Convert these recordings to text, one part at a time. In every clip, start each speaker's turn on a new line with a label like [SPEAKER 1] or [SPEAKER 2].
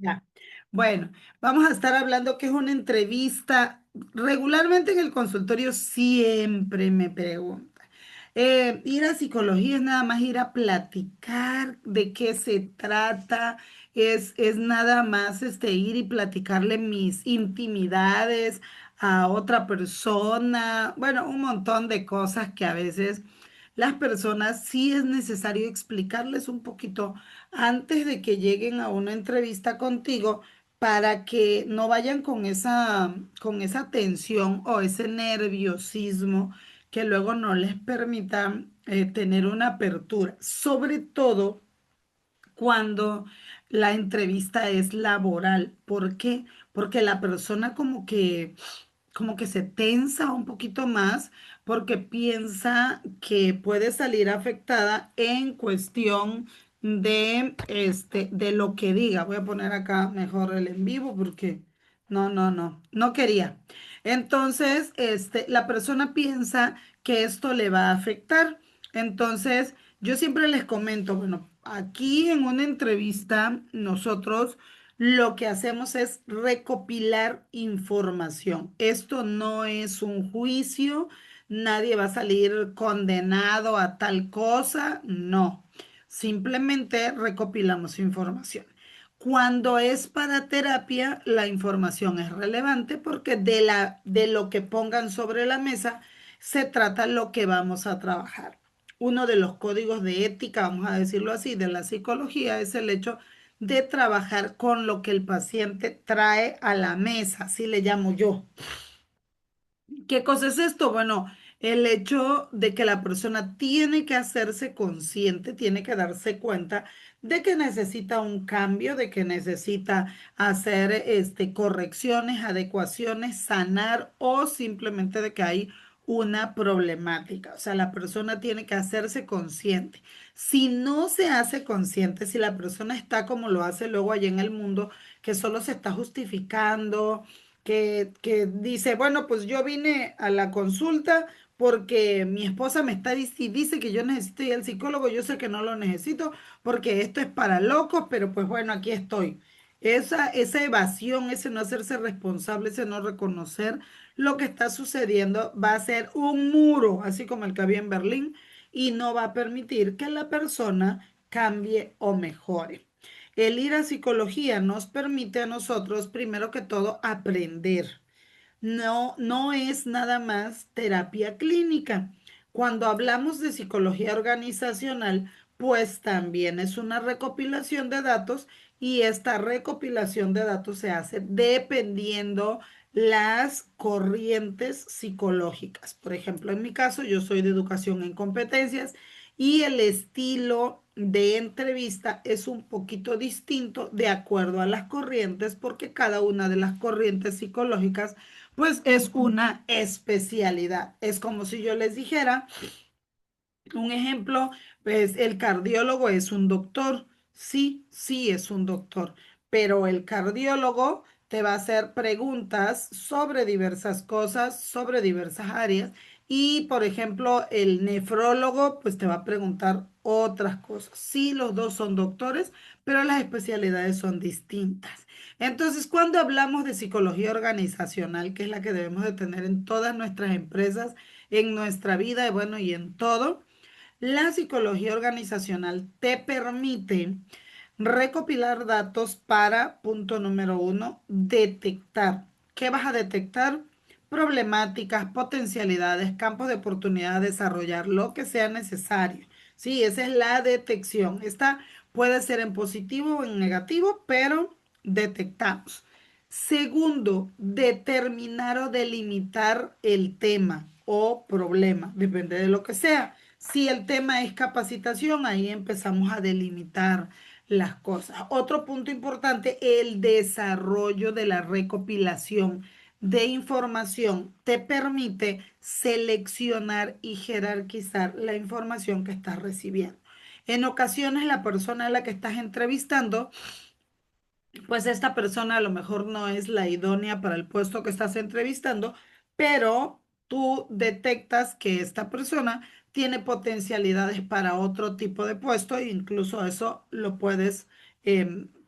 [SPEAKER 1] Ya. Bueno, vamos a estar hablando que es una entrevista. Regularmente en el consultorio siempre me preguntan. Ir a psicología es nada más ir a platicar de qué se trata, es nada más ir y platicarle mis intimidades a otra persona, bueno, un montón de cosas que a veces las personas sí es necesario explicarles un poquito antes de que lleguen a una entrevista contigo para que no vayan con esa tensión o ese nerviosismo que luego no les permita tener una apertura, sobre todo cuando la entrevista es laboral. ¿Por qué? Porque la persona como que se tensa un poquito más porque piensa que puede salir afectada en cuestión de lo que diga. Voy a poner acá mejor el en vivo porque no quería. Entonces, la persona piensa que esto le va a afectar. Entonces, yo siempre les comento, bueno, aquí en una entrevista nosotros lo que hacemos es recopilar información. Esto no es un juicio, nadie va a salir condenado a tal cosa, no. Simplemente recopilamos información. Cuando es para terapia, la información es relevante porque de lo que pongan sobre la mesa se trata lo que vamos a trabajar. Uno de los códigos de ética, vamos a decirlo así, de la psicología es el hecho de trabajar con lo que el paciente trae a la mesa, así le llamo yo. ¿Qué cosa es esto? Bueno, el hecho de que la persona tiene que hacerse consciente, tiene que darse cuenta de que necesita un cambio, de que necesita hacer correcciones, adecuaciones, sanar o simplemente de que hay una problemática. O sea, la persona tiene que hacerse consciente. Si no se hace consciente, si la persona está como lo hace luego allá en el mundo, que solo se está justificando, que dice, bueno, pues yo vine a la consulta porque mi esposa me está dice que yo necesito ir al psicólogo, yo sé que no lo necesito porque esto es para locos, pero pues bueno, aquí estoy. Esa evasión, ese no hacerse responsable, ese no reconocer lo que está sucediendo, va a ser un muro, así como el que había en Berlín, y no va a permitir que la persona cambie o mejore. El ir a psicología nos permite a nosotros, primero que todo, aprender. No es nada más terapia clínica. Cuando hablamos de psicología organizacional, pues también es una recopilación de datos y esta recopilación de datos se hace dependiendo las corrientes psicológicas. Por ejemplo, en mi caso, yo soy de educación en competencias y el estilo de entrevista es un poquito distinto de acuerdo a las corrientes porque cada una de las corrientes psicológicas pues es una especialidad. Es como si yo les dijera, un ejemplo, pues el cardiólogo es un doctor. Sí, sí es un doctor, pero el cardiólogo te va a hacer preguntas sobre diversas cosas, sobre diversas áreas. Y, por ejemplo, el nefrólogo, pues te va a preguntar otras cosas. Sí, los dos son doctores, pero las especialidades son distintas. Entonces, cuando hablamos de psicología organizacional, que es la que debemos de tener en todas nuestras empresas, en nuestra vida, y bueno, y en todo, la psicología organizacional te permite recopilar datos para, punto número uno, detectar. ¿Qué vas a detectar? Problemáticas, potencialidades, campos de oportunidad a desarrollar, lo que sea necesario. Sí, esa es la detección. Esta puede ser en positivo o en negativo, pero detectamos. Segundo, determinar o delimitar el tema o problema, depende de lo que sea. Si el tema es capacitación, ahí empezamos a delimitar las cosas. Otro punto importante, el desarrollo de la recopilación de información te permite seleccionar y jerarquizar la información que estás recibiendo. En ocasiones, la persona a la que estás entrevistando pues esta persona a lo mejor no es la idónea para el puesto que estás entrevistando, pero tú detectas que esta persona tiene potencialidades para otro tipo de puesto e incluso eso lo puedes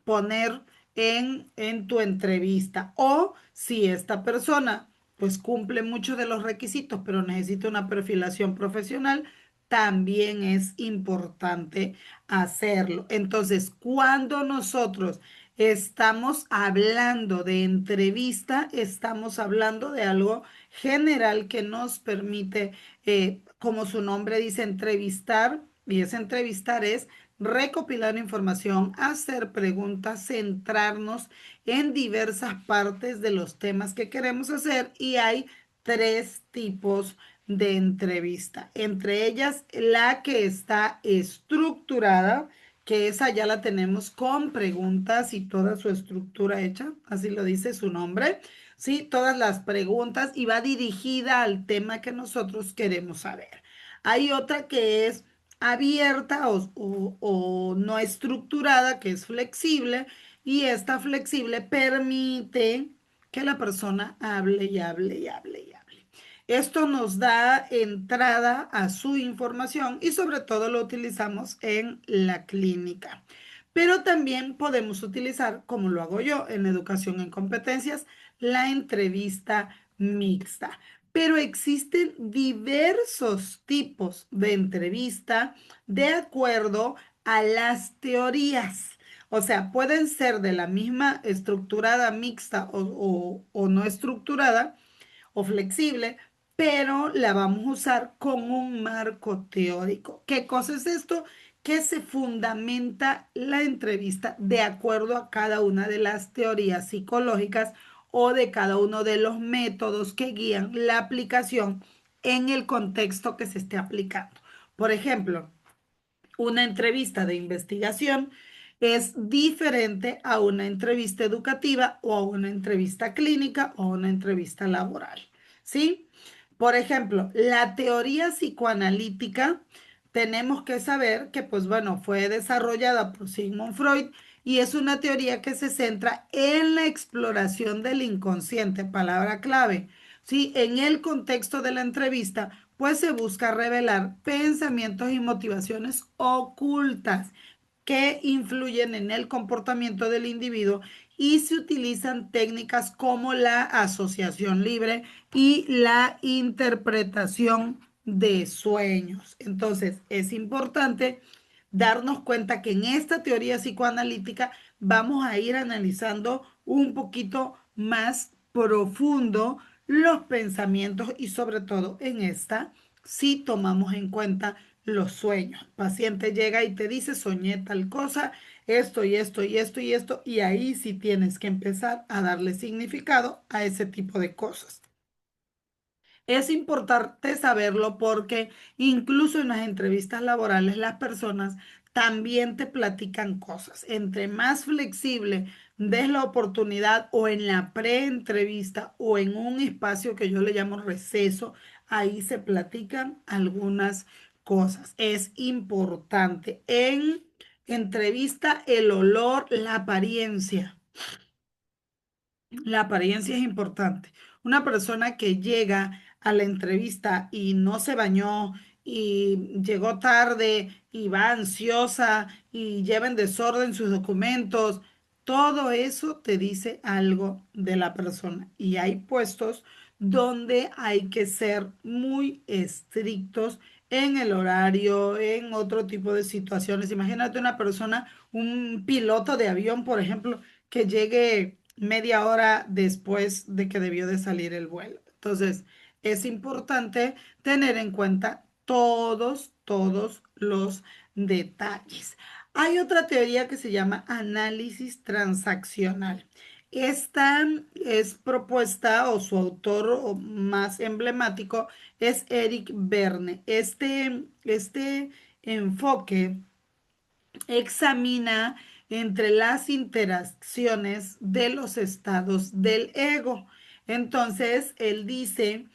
[SPEAKER 1] poner en tu entrevista. O si esta persona pues cumple muchos de los requisitos, pero necesita una perfilación profesional, también es importante hacerlo. Entonces, cuando nosotros estamos hablando de entrevista, estamos hablando de algo general que nos permite, como su nombre dice, entrevistar. Y ese entrevistar es recopilar información, hacer preguntas, centrarnos en diversas partes de los temas que queremos hacer y hay tres tipos de entrevista. Entre ellas, la que está estructurada, que esa ya la tenemos con preguntas y toda su estructura hecha, así lo dice su nombre, ¿sí? Todas las preguntas y va dirigida al tema que nosotros queremos saber. Hay otra que es abierta o no estructurada, que es flexible, y esta flexible permite que la persona hable y hable y hable y hable. Esto nos da entrada a su información y sobre todo lo utilizamos en la clínica. Pero también podemos utilizar, como lo hago yo en educación en competencias, la entrevista mixta. Pero existen diversos tipos de entrevista de acuerdo a las teorías. O sea, pueden ser de la misma estructurada mixta o no estructurada o flexible, pero la vamos a usar con un marco teórico. ¿Qué cosa es esto? Que se fundamenta la entrevista de acuerdo a cada una de las teorías psicológicas o de cada uno de los métodos que guían la aplicación en el contexto que se esté aplicando. Por ejemplo, una entrevista de investigación es diferente a una entrevista educativa o a una entrevista clínica o una entrevista laboral, ¿sí? Por ejemplo, la teoría psicoanalítica, tenemos que saber que, pues bueno, fue desarrollada por Sigmund Freud y es una teoría que se centra en la exploración del inconsciente, palabra clave, ¿sí? En el contexto de la entrevista, pues se busca revelar pensamientos y motivaciones ocultas que influyen en el comportamiento del individuo y se utilizan técnicas como la asociación libre y la interpretación de sueños. Entonces, es importante darnos cuenta que en esta teoría psicoanalítica vamos a ir analizando un poquito más profundo los pensamientos y sobre todo en esta, si tomamos en cuenta los sueños. El paciente llega y te dice, soñé tal cosa, esto y esto y esto y esto, y ahí sí tienes que empezar a darle significado a ese tipo de cosas. Es importante saberlo porque incluso en las entrevistas laborales las personas también te platican cosas. Entre más flexible des la oportunidad o en la pre-entrevista o en un espacio que yo le llamo receso, ahí se platican algunas cosas. Es importante en entrevista el olor, la apariencia. La apariencia es importante. Una persona que llega a la entrevista y no se bañó y llegó tarde y va ansiosa y lleva en desorden sus documentos, todo eso te dice algo de la persona. Y hay puestos donde hay que ser muy estrictos en el horario, en otro tipo de situaciones. Imagínate una persona, un piloto de avión, por ejemplo, que llegue media hora después de que debió de salir el vuelo. Entonces, es importante tener en cuenta todos los detalles. Hay otra teoría que se llama análisis transaccional. Esta es propuesta o su autor o más emblemático es Eric Berne. Este enfoque examina entre las interacciones de los estados del ego. Entonces, él dice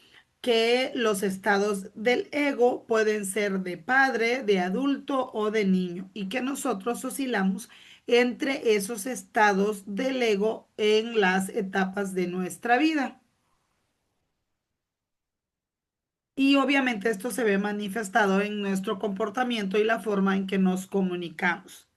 [SPEAKER 1] que los estados del ego pueden ser de padre, de adulto o de niño y que nosotros oscilamos entre esos estados del ego en las etapas de nuestra vida. Y obviamente esto se ve manifestado en nuestro comportamiento y la forma en que nos comunicamos.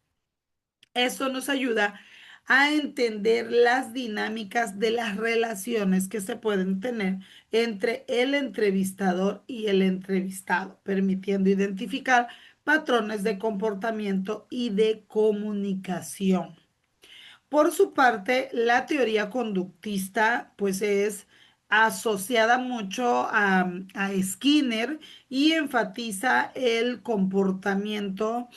[SPEAKER 1] Eso nos ayuda a entender las dinámicas de las relaciones que se pueden tener entre el entrevistador y el entrevistado, permitiendo identificar patrones de comportamiento y de comunicación. Por su parte, la teoría conductista, pues es asociada mucho a Skinner y enfatiza el comportamiento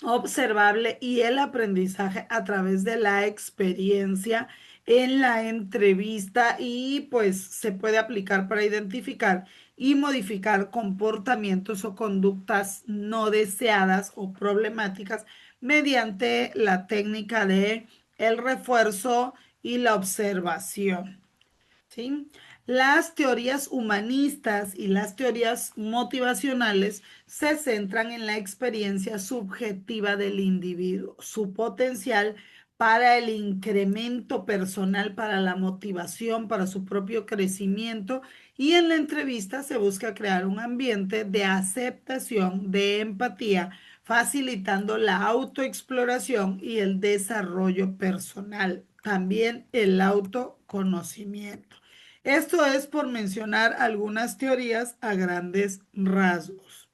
[SPEAKER 1] observable y el aprendizaje a través de la experiencia en la entrevista y pues se puede aplicar para identificar y modificar comportamientos o conductas no deseadas o problemáticas mediante la técnica de el refuerzo y la observación. ¿Sí? Las teorías humanistas y las teorías motivacionales se centran en la experiencia subjetiva del individuo, su potencial para el incremento personal, para la motivación, para su propio crecimiento y en la entrevista se busca crear un ambiente de aceptación, de empatía, facilitando la autoexploración y el desarrollo personal, también el autoconocimiento. Esto es por mencionar algunas teorías a grandes rasgos.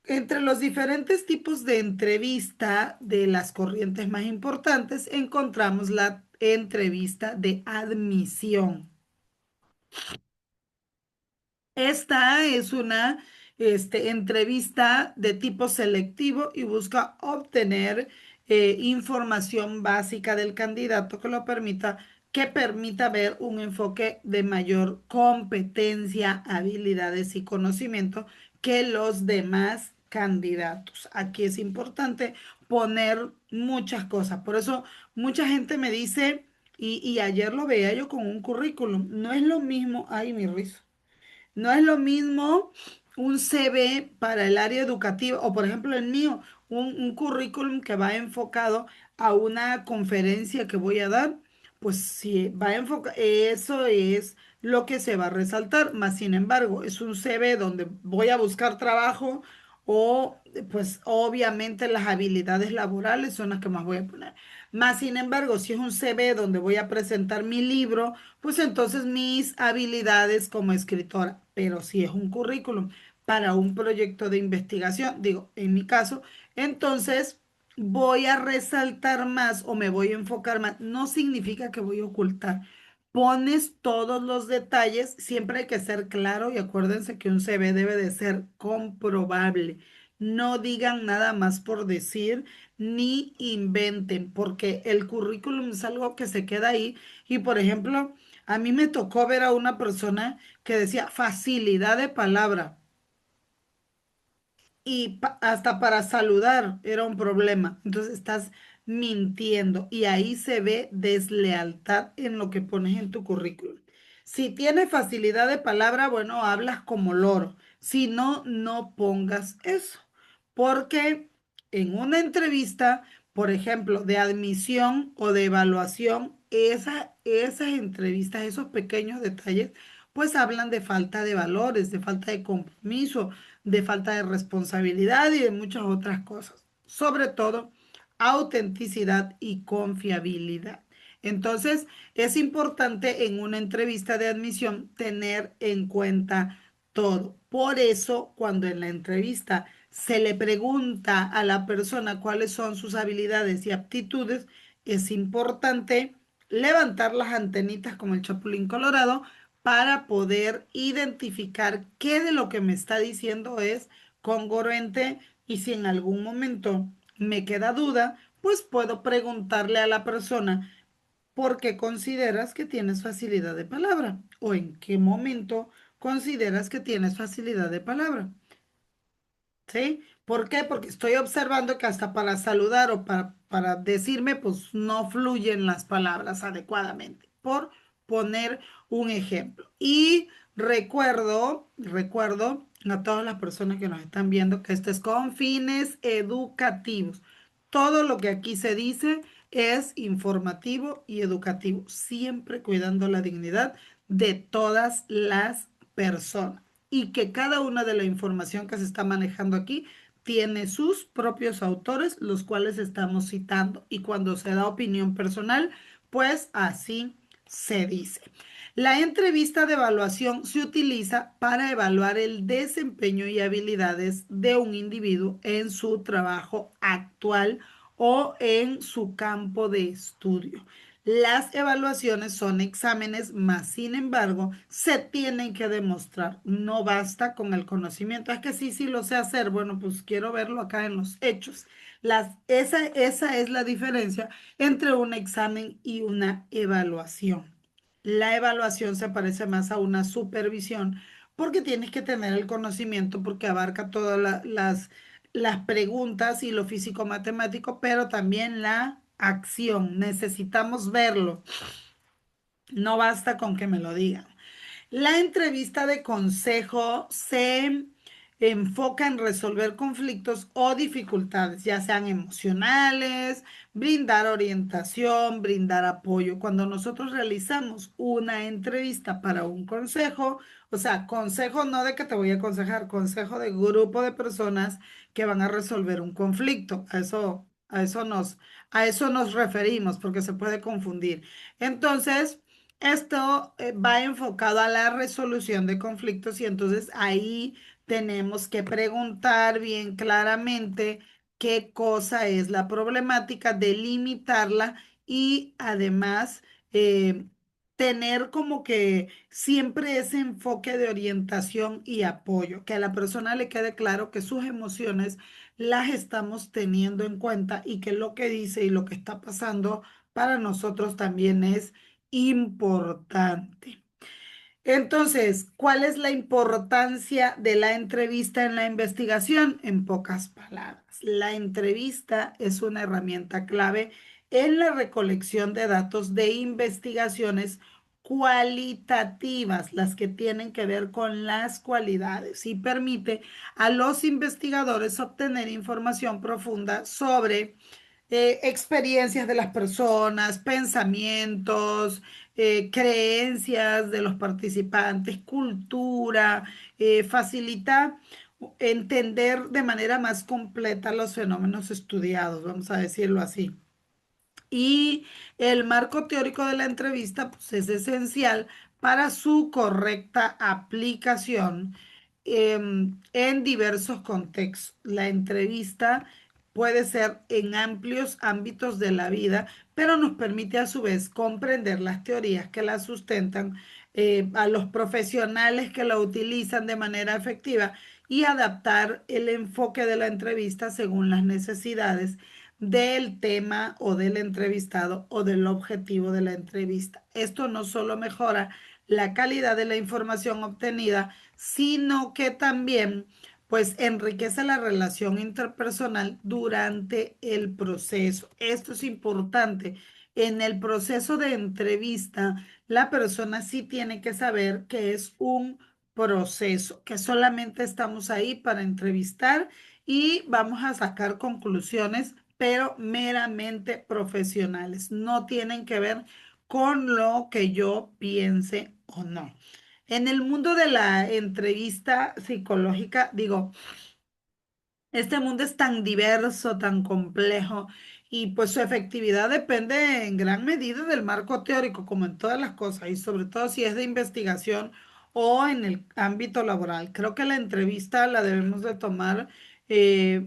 [SPEAKER 1] Entre los diferentes tipos de entrevista de las corrientes más importantes encontramos la entrevista de admisión. Esta es una entrevista de tipo selectivo y busca obtener información básica del candidato que permita ver un enfoque de mayor competencia, habilidades y conocimiento que los demás candidatos. Aquí es importante poner muchas cosas. Por eso mucha gente me dice, y ayer lo veía yo con un currículum, no es lo mismo, ay, mi risa. No es lo mismo un CV para el área educativa o, por ejemplo, el mío, un currículum que va enfocado a una conferencia que voy a dar, pues si va enfocado, eso es lo que se va a resaltar, más sin embargo, es un CV donde voy a buscar trabajo o, pues obviamente las habilidades laborales son las que más voy a poner. Más sin embargo, si es un CV donde voy a presentar mi libro, pues entonces mis habilidades como escritora, pero si es un currículum para un proyecto de investigación, digo, en mi caso, entonces voy a resaltar más o me voy a enfocar más. No significa que voy a ocultar. Pones todos los detalles, siempre hay que ser claro y acuérdense que un CV debe de ser comprobable. No digan nada más por decir ni inventen, porque el currículum es algo que se queda ahí y, por ejemplo, a mí me tocó ver a una persona que decía facilidad de palabra y hasta para saludar era un problema. Entonces estás mintiendo y ahí se ve deslealtad en lo que pones en tu currículum. Si tienes facilidad de palabra, bueno, hablas como loro. Si no, no pongas eso. Porque en una entrevista, por ejemplo, de admisión o de evaluación, esas entrevistas, esos pequeños detalles, pues hablan de falta de valores, de falta de compromiso, de falta de responsabilidad y de muchas otras cosas. Sobre todo, autenticidad y confiabilidad. Entonces, es importante en una entrevista de admisión tener en cuenta todo. Por eso, cuando en la entrevista se le pregunta a la persona cuáles son sus habilidades y aptitudes, es importante levantar las antenitas como el Chapulín Colorado para poder identificar qué de lo que me está diciendo es congruente y si en algún momento me queda duda, pues puedo preguntarle a la persona por qué consideras que tienes facilidad de palabra o en qué momento consideras que tienes facilidad de palabra. ¿Sí? ¿Por qué? Porque estoy observando que hasta para saludar o para decirme, pues no fluyen las palabras adecuadamente, por poner un ejemplo. Y recuerdo a todas las personas que nos están viendo que esto es con fines educativos. Todo lo que aquí se dice es informativo y educativo, siempre cuidando la dignidad de todas las personas y que cada una de la información que se está manejando aquí tiene sus propios autores, los cuales estamos citando. Y cuando se da opinión personal, pues así se dice. La entrevista de evaluación se utiliza para evaluar el desempeño y habilidades de un individuo en su trabajo actual o en su campo de estudio. Las evaluaciones son exámenes, mas sin embargo, se tienen que demostrar. No basta con el conocimiento. Es que sí, sí lo sé hacer. Bueno, pues quiero verlo acá en los hechos. Esa es la diferencia entre un examen y una evaluación. La evaluación se parece más a una supervisión porque tienes que tener el conocimiento porque abarca todas las preguntas y lo físico-matemático, pero también la acción. Necesitamos verlo. No basta con que me lo digan. La entrevista de consejo se enfoca en resolver conflictos o dificultades, ya sean emocionales, brindar orientación, brindar apoyo. Cuando nosotros realizamos una entrevista para un consejo, o sea, consejo no de que te voy a aconsejar, consejo de grupo de personas que van a resolver un conflicto. A eso nos referimos porque se puede confundir. Entonces, esto va enfocado a la resolución de conflictos y entonces ahí tenemos que preguntar bien claramente qué cosa es la problemática, delimitarla y además eh, tener como que siempre ese enfoque de orientación y apoyo, que a la persona le quede claro que sus emociones las estamos teniendo en cuenta y que lo que dice y lo que está pasando para nosotros también es importante. Entonces, ¿cuál es la importancia de la entrevista en la investigación? En pocas palabras, la entrevista es una herramienta clave en la recolección de datos de investigaciones cualitativas, las que tienen que ver con las cualidades, y permite a los investigadores obtener información profunda sobre experiencias de las personas, pensamientos, creencias de los participantes, cultura, facilita entender de manera más completa los fenómenos estudiados, vamos a decirlo así. Y el marco teórico de la entrevista pues, es esencial para su correcta aplicación en diversos contextos. La entrevista puede ser en amplios ámbitos de la vida, pero nos permite a su vez comprender las teorías que la sustentan, a los profesionales que la utilizan de manera efectiva y adaptar el enfoque de la entrevista según las necesidades del tema o del entrevistado o del objetivo de la entrevista. Esto no solo mejora la calidad de la información obtenida, sino que también pues enriquece la relación interpersonal durante el proceso. Esto es importante. En el proceso de entrevista, la persona sí tiene que saber que es un proceso, que solamente estamos ahí para entrevistar y vamos a sacar conclusiones, pero meramente profesionales. No tienen que ver con lo que yo piense o no. En el mundo de la entrevista psicológica, digo, este mundo es tan diverso, tan complejo y pues su efectividad depende en gran medida del marco teórico, como en todas las cosas, y sobre todo si es de investigación o en el ámbito laboral. Creo que la entrevista la debemos de tomar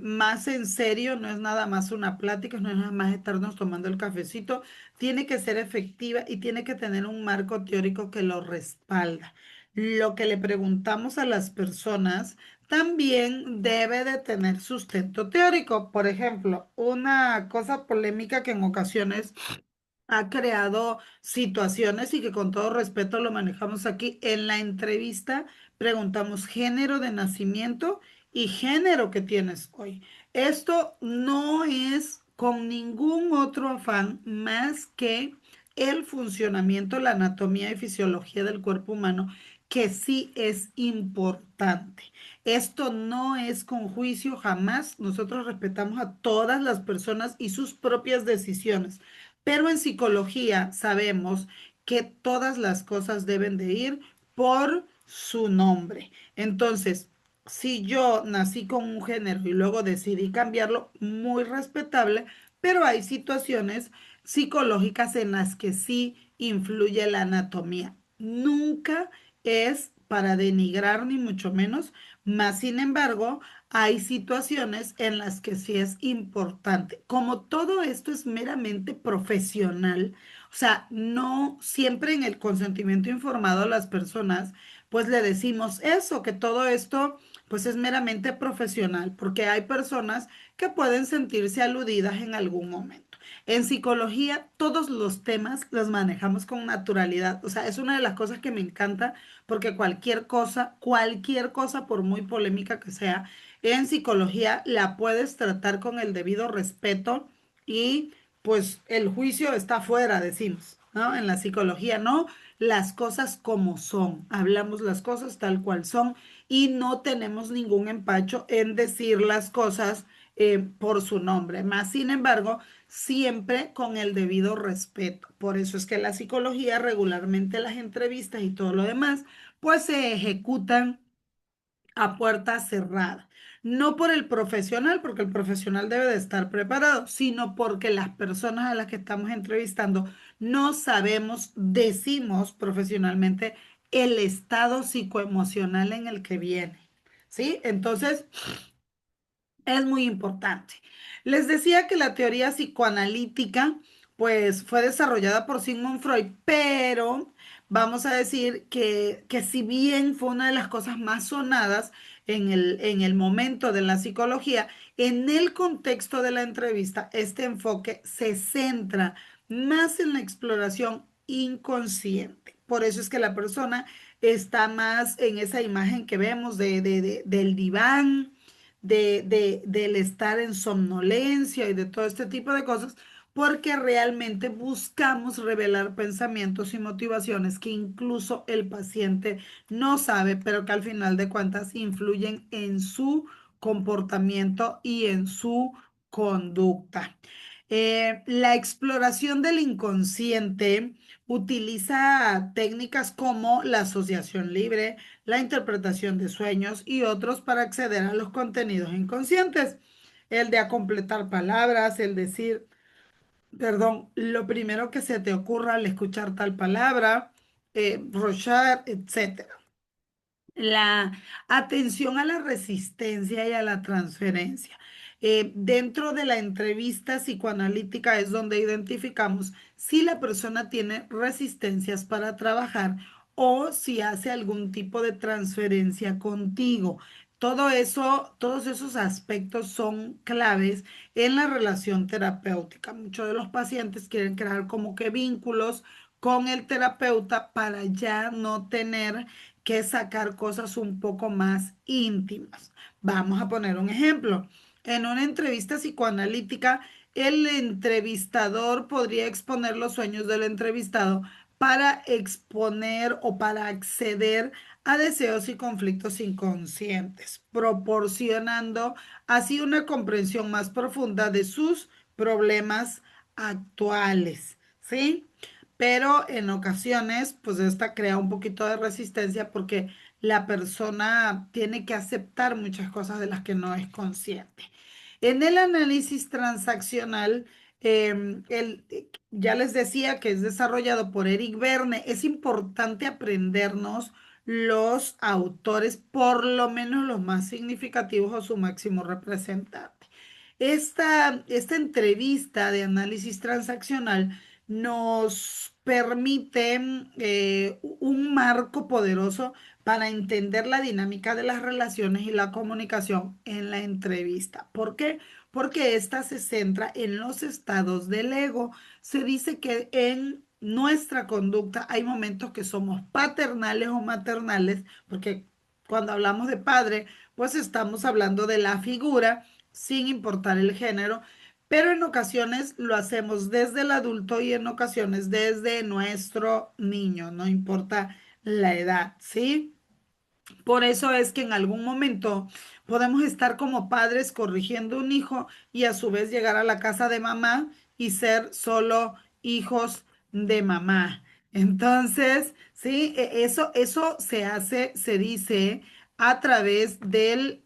[SPEAKER 1] más en serio, no es nada más una plática, no es nada más estarnos tomando el cafecito, tiene que ser efectiva y tiene que tener un marco teórico que lo respalda. Lo que le preguntamos a las personas también debe de tener sustento teórico. Por ejemplo, una cosa polémica que en ocasiones ha creado situaciones y que con todo respeto lo manejamos aquí. En la entrevista preguntamos género de nacimiento y género que tienes hoy. Esto no es con ningún otro afán más que el funcionamiento, la anatomía y fisiología del cuerpo humano, que sí es importante. Esto no es con juicio, jamás. Nosotros respetamos a todas las personas y sus propias decisiones. Pero en psicología sabemos que todas las cosas deben de ir por su nombre. Entonces, si yo nací con un género y luego decidí cambiarlo, muy respetable, pero hay situaciones psicológicas en las que sí influye la anatomía. Nunca es para denigrar ni mucho menos, más sin embargo, hay situaciones en las que sí es importante. Como todo esto es meramente profesional, o sea, no siempre en el consentimiento informado a las personas, pues le decimos eso, que todo esto pues es meramente profesional, porque hay personas que pueden sentirse aludidas en algún momento. En psicología, todos los temas los manejamos con naturalidad. O sea, es una de las cosas que me encanta, porque cualquier cosa, por muy polémica que sea, en psicología la puedes tratar con el debido respeto y pues el juicio está fuera, decimos, ¿no? En la psicología, no, las cosas como son, hablamos las cosas tal cual son y no tenemos ningún empacho en decir las cosas por su nombre. Más sin embargo, siempre con el debido respeto. Por eso es que la psicología regularmente las entrevistas y todo lo demás, pues se ejecutan a puerta cerrada. No por el profesional, porque el profesional debe de estar preparado, sino porque las personas a las que estamos entrevistando no sabemos, decimos profesionalmente, el estado psicoemocional en el que viene. ¿Sí? Entonces, es muy importante. Les decía que la teoría psicoanalítica, pues, fue desarrollada por Sigmund Freud, pero vamos a decir que si bien fue una de las cosas más sonadas en el momento de la psicología, en el contexto de la entrevista, este enfoque se centra más en la exploración inconsciente. Por eso es que la persona está más en esa imagen que vemos del diván del estar en somnolencia y de todo este tipo de cosas, porque realmente buscamos revelar pensamientos y motivaciones que incluso el paciente no sabe, pero que al final de cuentas influyen en su comportamiento y en su conducta. La exploración del inconsciente utiliza técnicas como la asociación libre, la interpretación de sueños y otros para acceder a los contenidos inconscientes. El de a completar palabras, el decir, perdón, lo primero que se te ocurra al escuchar tal palabra, rochar, etcétera. La atención a la resistencia y a la transferencia. Dentro de la entrevista psicoanalítica es donde identificamos si la persona tiene resistencias para trabajar o si hace algún tipo de transferencia contigo. Todo eso, todos esos aspectos son claves en la relación terapéutica. Muchos de los pacientes quieren crear como que vínculos con el terapeuta para ya no tener que sacar cosas un poco más íntimas. Vamos a poner un ejemplo. En una entrevista psicoanalítica, el entrevistador podría exponer los sueños del entrevistado para exponer o para acceder a deseos y conflictos inconscientes, proporcionando así una comprensión más profunda de sus problemas actuales, ¿sí? Pero en ocasiones, pues esta crea un poquito de resistencia porque la persona tiene que aceptar muchas cosas de las que no es consciente. En el análisis transaccional, ya les decía que es desarrollado por Eric Verne, es importante aprendernos los autores, por lo menos los más significativos o su máximo representante. Esta entrevista de análisis transaccional nos permite un marco poderoso para entender la dinámica de las relaciones y la comunicación en la entrevista. ¿Por qué? Porque esta se centra en los estados del ego. Se dice que en nuestra conducta hay momentos que somos paternales o maternales, porque cuando hablamos de padre, pues estamos hablando de la figura sin importar el género, pero en ocasiones lo hacemos desde el adulto y en ocasiones desde nuestro niño, no importa la edad, ¿sí? Por eso es que en algún momento podemos estar como padres corrigiendo un hijo y a su vez llegar a la casa de mamá y ser solo hijos de mamá. Entonces, sí, eso se hace, se dice a través del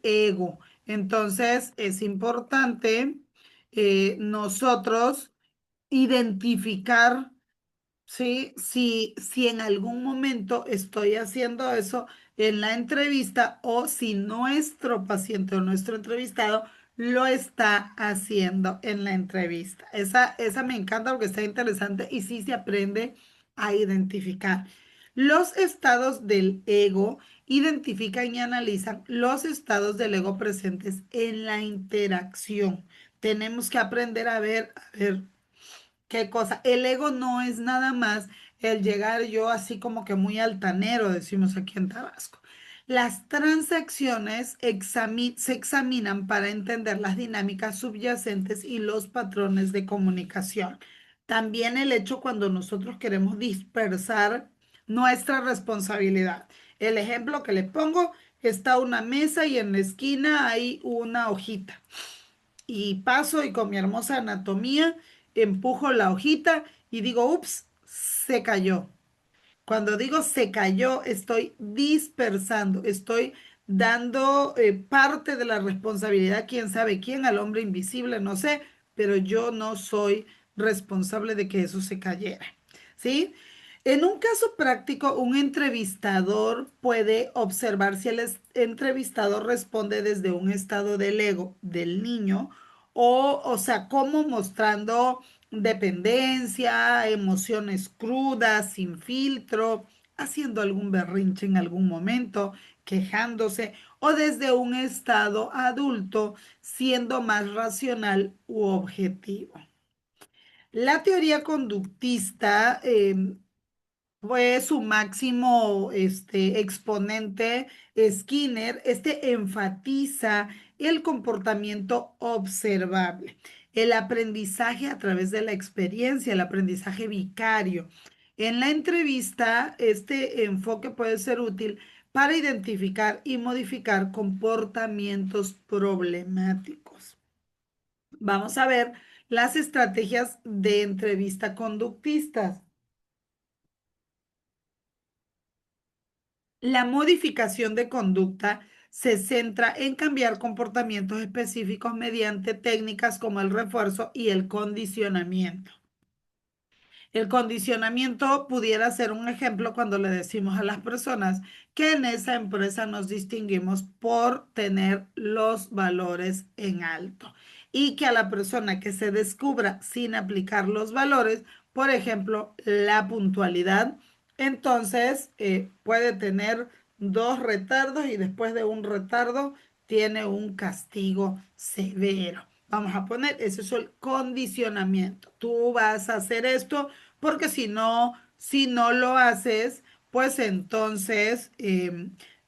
[SPEAKER 1] ego. Entonces, es importante nosotros identificar. Sí, si en algún momento estoy haciendo eso en la entrevista o si nuestro paciente o nuestro entrevistado lo está haciendo en la entrevista. Esa me encanta porque está interesante y sí se aprende a identificar. Los estados del ego identifican y analizan los estados del ego presentes en la interacción. Tenemos que aprender a ver. ¿Qué cosa? El ego no es nada más el llegar yo así como que muy altanero, decimos aquí en Tabasco. Las transacciones se examinan para entender las dinámicas subyacentes y los patrones de comunicación. También el hecho cuando nosotros queremos dispersar nuestra responsabilidad. El ejemplo que le pongo, está una mesa y en la esquina hay una hojita y paso y con mi hermosa anatomía empujo la hojita y digo, ups, se cayó. Cuando digo se cayó, estoy dispersando, estoy dando parte de la responsabilidad, quién sabe quién, al hombre invisible, no sé, pero yo no soy responsable de que eso se cayera. ¿Sí? En un caso práctico, un entrevistador puede observar si el entrevistador responde desde un estado del ego del niño o sea, como mostrando dependencia, emociones crudas, sin filtro, haciendo algún berrinche en algún momento, quejándose, o desde un estado adulto, siendo más racional u objetivo. La teoría conductista fue su máximo exponente, Skinner. Este enfatiza el comportamiento observable, el aprendizaje a través de la experiencia, el aprendizaje vicario. En la entrevista, este enfoque puede ser útil para identificar y modificar comportamientos problemáticos. Vamos a ver las estrategias de entrevista conductistas. La modificación de conducta se centra en cambiar comportamientos específicos mediante técnicas como el refuerzo y el condicionamiento. El condicionamiento pudiera ser un ejemplo cuando le decimos a las personas que en esa empresa nos distinguimos por tener los valores en alto y que a la persona que se descubra sin aplicar los valores, por ejemplo, la puntualidad, entonces puede tener dos retardos y después de un retardo tiene un castigo severo. Vamos a poner, ese es el condicionamiento. Tú vas a hacer esto porque si no lo haces, pues entonces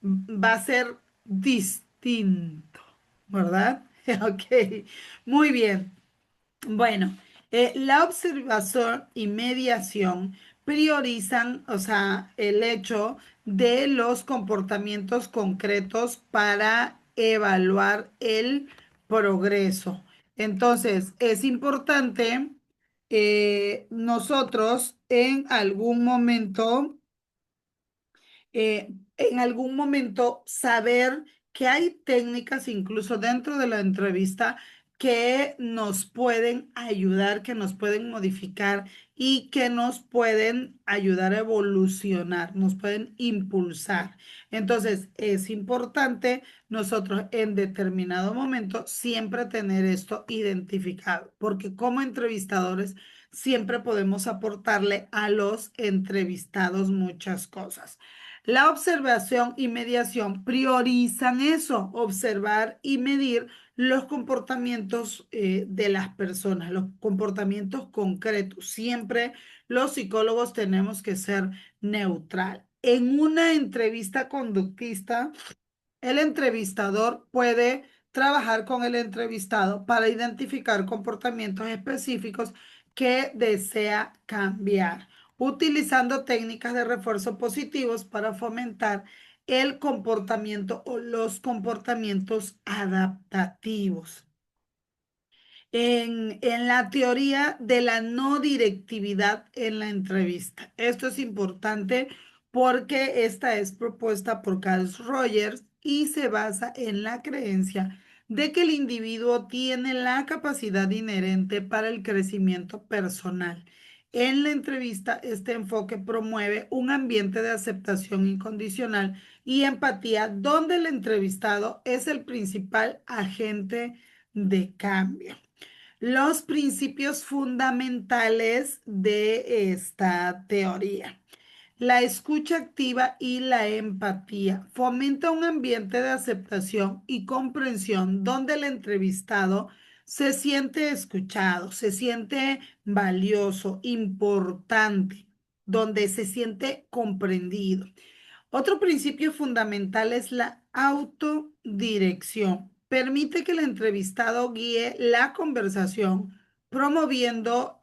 [SPEAKER 1] va a ser distinto, ¿verdad? Ok, muy bien. Bueno, la observación y mediación priorizan, o sea, el hecho de los comportamientos concretos para evaluar el progreso. Entonces, es importante nosotros en algún momento saber que hay técnicas incluso dentro de la entrevista que nos pueden ayudar, que nos pueden modificar y que nos pueden ayudar a evolucionar, nos pueden impulsar. Entonces, es importante nosotros en determinado momento siempre tener esto identificado, porque como entrevistadores siempre podemos aportarle a los entrevistados muchas cosas. La observación y mediación priorizan eso, observar y medir los comportamientos de las personas, los comportamientos concretos. Siempre los psicólogos tenemos que ser neutral. En una entrevista conductista, el entrevistador puede trabajar con el entrevistado para identificar comportamientos específicos que desea cambiar, utilizando técnicas de refuerzo positivos para fomentar el comportamiento o los comportamientos adaptativos. En la teoría de la no directividad en la entrevista. Esto es importante porque esta es propuesta por Carl Rogers y se basa en la creencia de que el individuo tiene la capacidad inherente para el crecimiento personal. En la entrevista, este enfoque promueve un ambiente de aceptación incondicional y empatía donde el entrevistado es el principal agente de cambio. Los principios fundamentales de esta teoría. La escucha activa y la empatía fomenta un ambiente de aceptación y comprensión donde el entrevistado se siente escuchado, se siente valioso, importante, donde se siente comprendido. Otro principio fundamental es la autodirección. Permite que el entrevistado guíe la conversación, promoviendo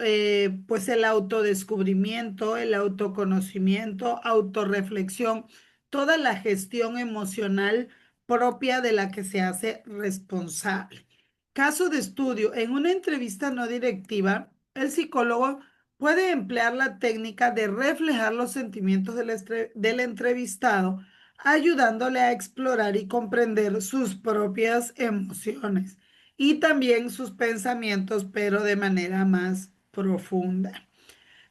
[SPEAKER 1] pues el autodescubrimiento, el autoconocimiento, autorreflexión, toda la gestión emocional propia de la que se hace responsable. Caso de estudio, en una entrevista no directiva, el psicólogo puede emplear la técnica de reflejar los sentimientos del entrevistado, ayudándole a explorar y comprender sus propias emociones y también sus pensamientos, pero de manera más profunda.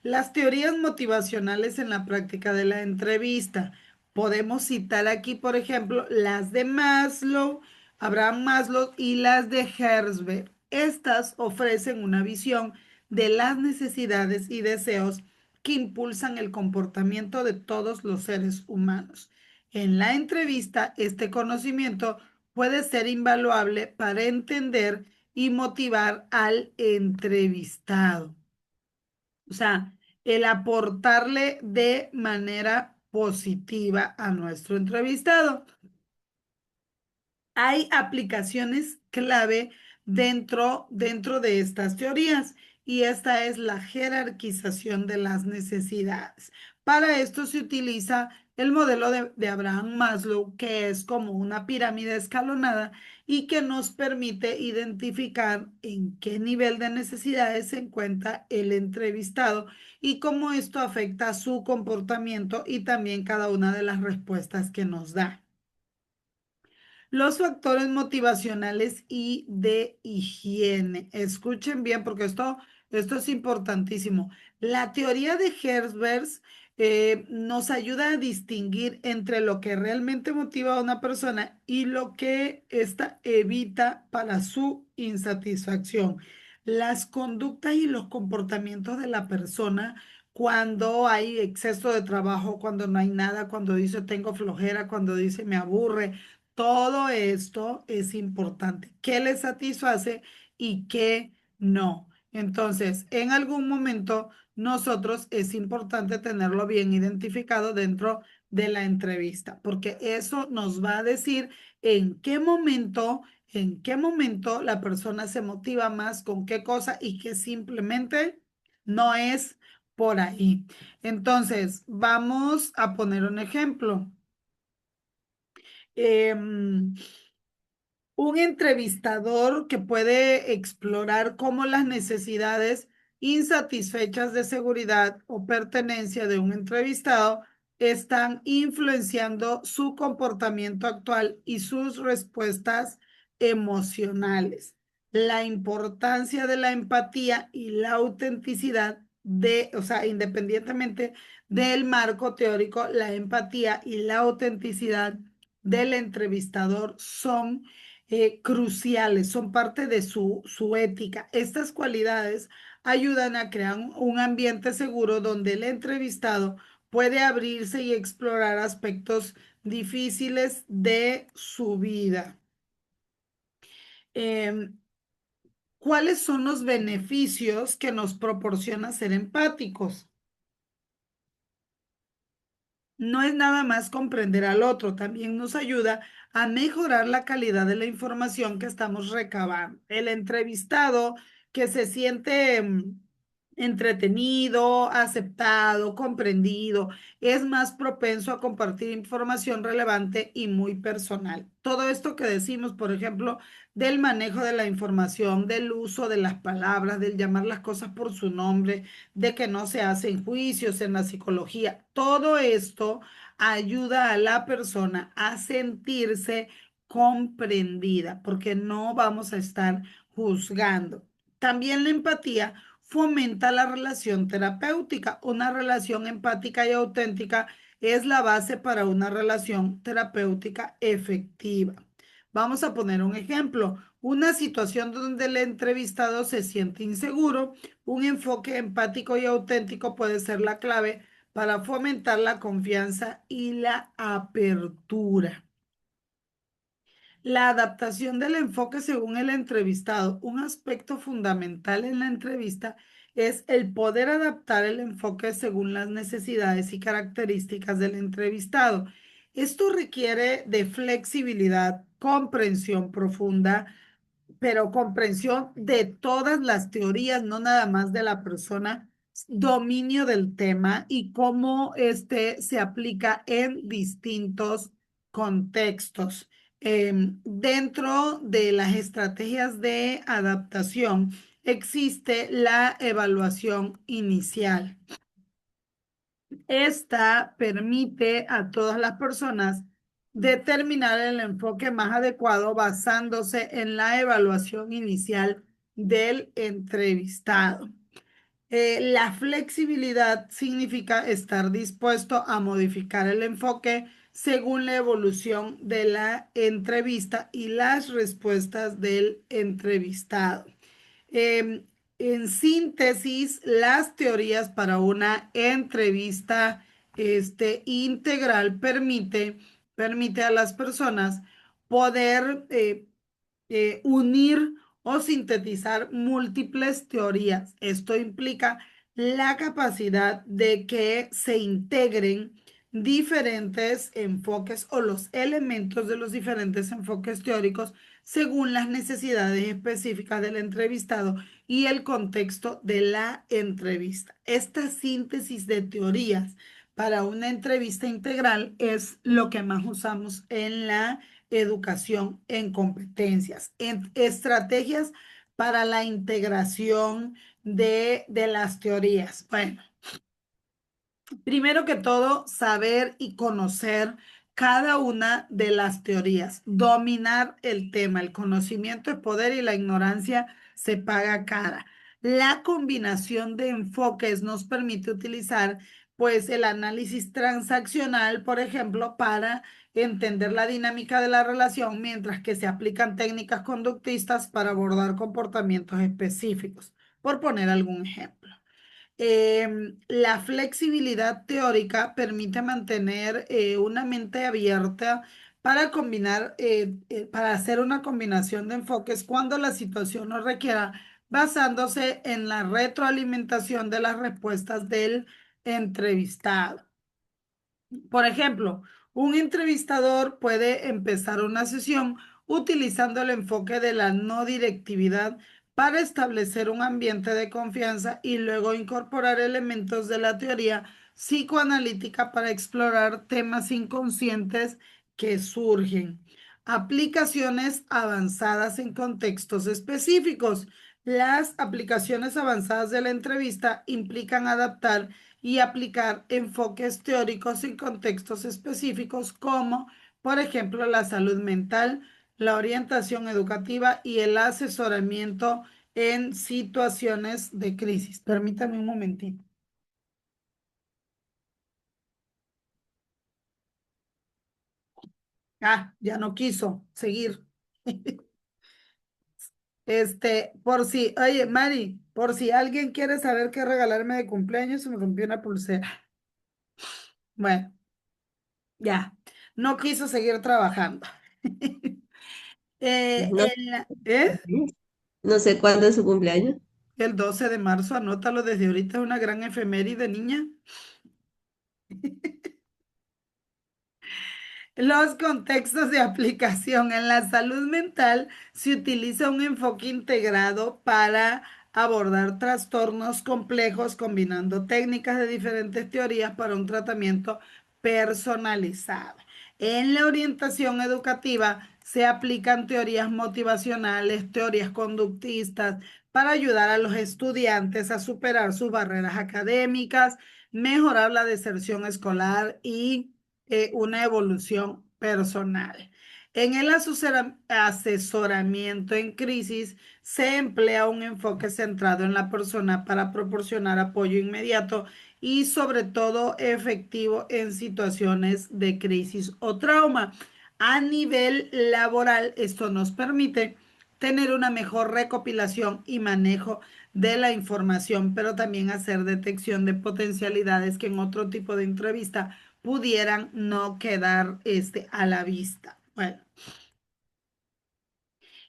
[SPEAKER 1] Las teorías motivacionales en la práctica de la entrevista. Podemos citar aquí, por ejemplo, las de Maslow, Abraham Maslow y las de Herzberg. Estas ofrecen una visión de las necesidades y deseos que impulsan el comportamiento de todos los seres humanos. En la entrevista, este conocimiento puede ser invaluable para entender y motivar al entrevistado. O sea, el aportarle de manera positiva a nuestro entrevistado. Hay aplicaciones clave dentro de estas teorías y esta es la jerarquización de las necesidades. Para esto se utiliza el modelo de Abraham Maslow, que es como una pirámide escalonada y que nos permite identificar en qué nivel de necesidades se encuentra el entrevistado y cómo esto afecta su comportamiento y también cada una de las respuestas que nos da. Los factores motivacionales y de higiene. Escuchen bien porque esto es importantísimo. La teoría de Herzberg nos ayuda a distinguir entre lo que realmente motiva a una persona y lo que ésta evita para su insatisfacción. Las conductas y los comportamientos de la persona cuando hay exceso de trabajo, cuando no hay nada, cuando dice tengo flojera, cuando dice me aburre, todo esto es importante. ¿Qué le satisface y qué no? Entonces, en algún momento, nosotros es importante tenerlo bien identificado dentro de la entrevista, porque eso nos va a decir en qué momento la persona se motiva más con qué cosa y que simplemente no es por ahí. Entonces, vamos a poner un ejemplo. Em, un entrevistador que puede explorar cómo las necesidades insatisfechas de seguridad o pertenencia de un entrevistado están influenciando su comportamiento actual y sus respuestas emocionales. La importancia de la empatía y la autenticidad o sea, independientemente del marco teórico, la empatía y la autenticidad del entrevistador son cruciales, son parte de su ética. Estas cualidades ayudan a crear un ambiente seguro donde el entrevistado puede abrirse y explorar aspectos difíciles de su vida. Em, ¿Cuáles son los beneficios que nos proporciona ser empáticos? No es nada más comprender al otro, también nos ayuda a mejorar la calidad de la información que estamos recabando. El entrevistado que se siente entretenido, aceptado, comprendido, es más propenso a compartir información relevante y muy personal. Todo esto que decimos, por ejemplo, del manejo de la información, del uso de las palabras, del llamar las cosas por su nombre, de que no se hacen juicios en la psicología, todo esto ayuda a la persona a sentirse comprendida, porque no vamos a estar juzgando. También la empatía fomenta la relación terapéutica. Una relación empática y auténtica es la base para una relación terapéutica efectiva. Vamos a poner un ejemplo. Una situación donde el entrevistado se siente inseguro, un enfoque empático y auténtico puede ser la clave para fomentar la confianza y la apertura. La adaptación del enfoque según el entrevistado. Un aspecto fundamental en la entrevista es el poder adaptar el enfoque según las necesidades y características del entrevistado. Esto requiere de flexibilidad, comprensión profunda, pero comprensión de todas las teorías, no nada más de la persona, dominio del tema y cómo este se aplica en distintos contextos. Dentro de las estrategias de adaptación existe la evaluación inicial. Esta permite a todas las personas determinar el enfoque más adecuado basándose en la evaluación inicial del entrevistado. La flexibilidad significa estar dispuesto a modificar el enfoque según la evolución de la entrevista y las respuestas del entrevistado. Em, en síntesis, las teorías para una entrevista integral permite a las personas poder unir o sintetizar múltiples teorías. Esto implica la capacidad de que se integren diferentes enfoques o los elementos de los diferentes enfoques teóricos según las necesidades específicas del entrevistado y el contexto de la entrevista. Esta síntesis de teorías para una entrevista integral es lo que más usamos en la educación en competencias, en estrategias para la integración de las teorías. Bueno, primero que todo, saber y conocer cada una de las teorías, dominar el tema. El conocimiento es poder y la ignorancia se paga cara. La combinación de enfoques nos permite utilizar pues el análisis transaccional, por ejemplo, para entender la dinámica de la relación, mientras que se aplican técnicas conductistas para abordar comportamientos específicos, por poner algún ejemplo. La flexibilidad teórica permite mantener una mente abierta para combinar, para hacer una combinación de enfoques cuando la situación lo requiera, basándose en la retroalimentación de las respuestas del entrevistado. Por ejemplo, un entrevistador puede empezar una sesión utilizando el enfoque de la no directividad para establecer un ambiente de confianza y luego incorporar elementos de la teoría psicoanalítica para explorar temas inconscientes que surgen. Aplicaciones avanzadas en contextos específicos. Las aplicaciones avanzadas de la entrevista implican adaptar y aplicar enfoques teóricos en contextos específicos como, por ejemplo, la salud mental, la orientación educativa y el asesoramiento en situaciones de crisis. Permítame un momentito. Ah, ya no quiso seguir. Por si, oye, Mari, por si alguien quiere saber qué regalarme de cumpleaños, se me rompió una pulsera. Bueno, ya, no quiso seguir trabajando.
[SPEAKER 2] No,
[SPEAKER 1] ¿Eh?
[SPEAKER 2] no sé cuándo es su cumpleaños.
[SPEAKER 1] El 12 de marzo, anótalo desde ahorita, es una gran efeméride, niña. Los contextos de aplicación en la salud mental se utiliza un enfoque integrado para abordar trastornos complejos combinando técnicas de diferentes teorías para un tratamiento personalizado. En la orientación educativa se aplican teorías motivacionales, teorías conductistas para ayudar a los estudiantes a superar sus barreras académicas, mejorar la deserción escolar y una evolución personal. En el asesoramiento en crisis se emplea un enfoque centrado en la persona para proporcionar apoyo inmediato y sobre todo efectivo en situaciones de crisis o trauma. A nivel laboral, esto nos permite tener una mejor recopilación y manejo de la información, pero también hacer detección de potencialidades que en otro tipo de entrevista pudieran no quedar a la vista. Bueno,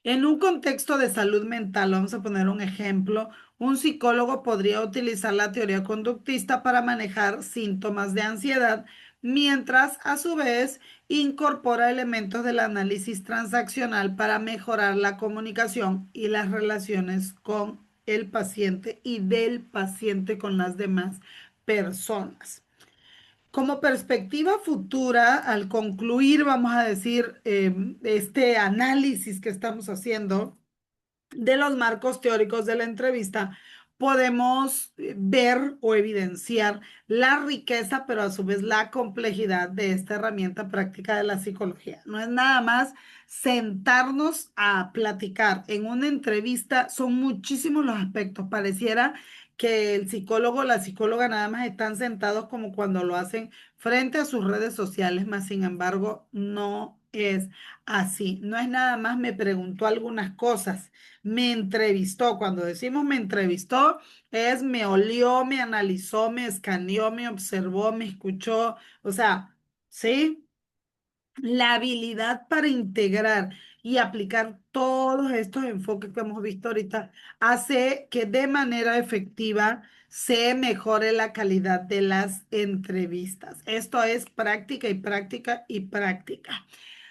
[SPEAKER 1] en un contexto de salud mental, vamos a poner un ejemplo, un psicólogo podría utilizar la teoría conductista para manejar síntomas de ansiedad, mientras a su vez incorpora elementos del análisis transaccional para mejorar la comunicación y las relaciones con el paciente y del paciente con las demás personas. Como perspectiva futura, al concluir, vamos a decir, este análisis que estamos haciendo, de los marcos teóricos de la entrevista, podemos ver o evidenciar la riqueza, pero a su vez la complejidad de esta herramienta práctica de la psicología. No es nada más sentarnos a platicar. En una entrevista son muchísimos los aspectos. Pareciera que el psicólogo o la psicóloga nada más están sentados como cuando lo hacen frente a sus redes sociales, mas sin embargo no es así. No es nada más me preguntó algunas cosas, me entrevistó. Cuando decimos me entrevistó, es me olió, me analizó, me escaneó, me observó, me escuchó. O sea, ¿sí? La habilidad para integrar y aplicar todos estos enfoques que hemos visto ahorita hace que de manera efectiva se mejore la calidad de las entrevistas. Esto es práctica y práctica y práctica.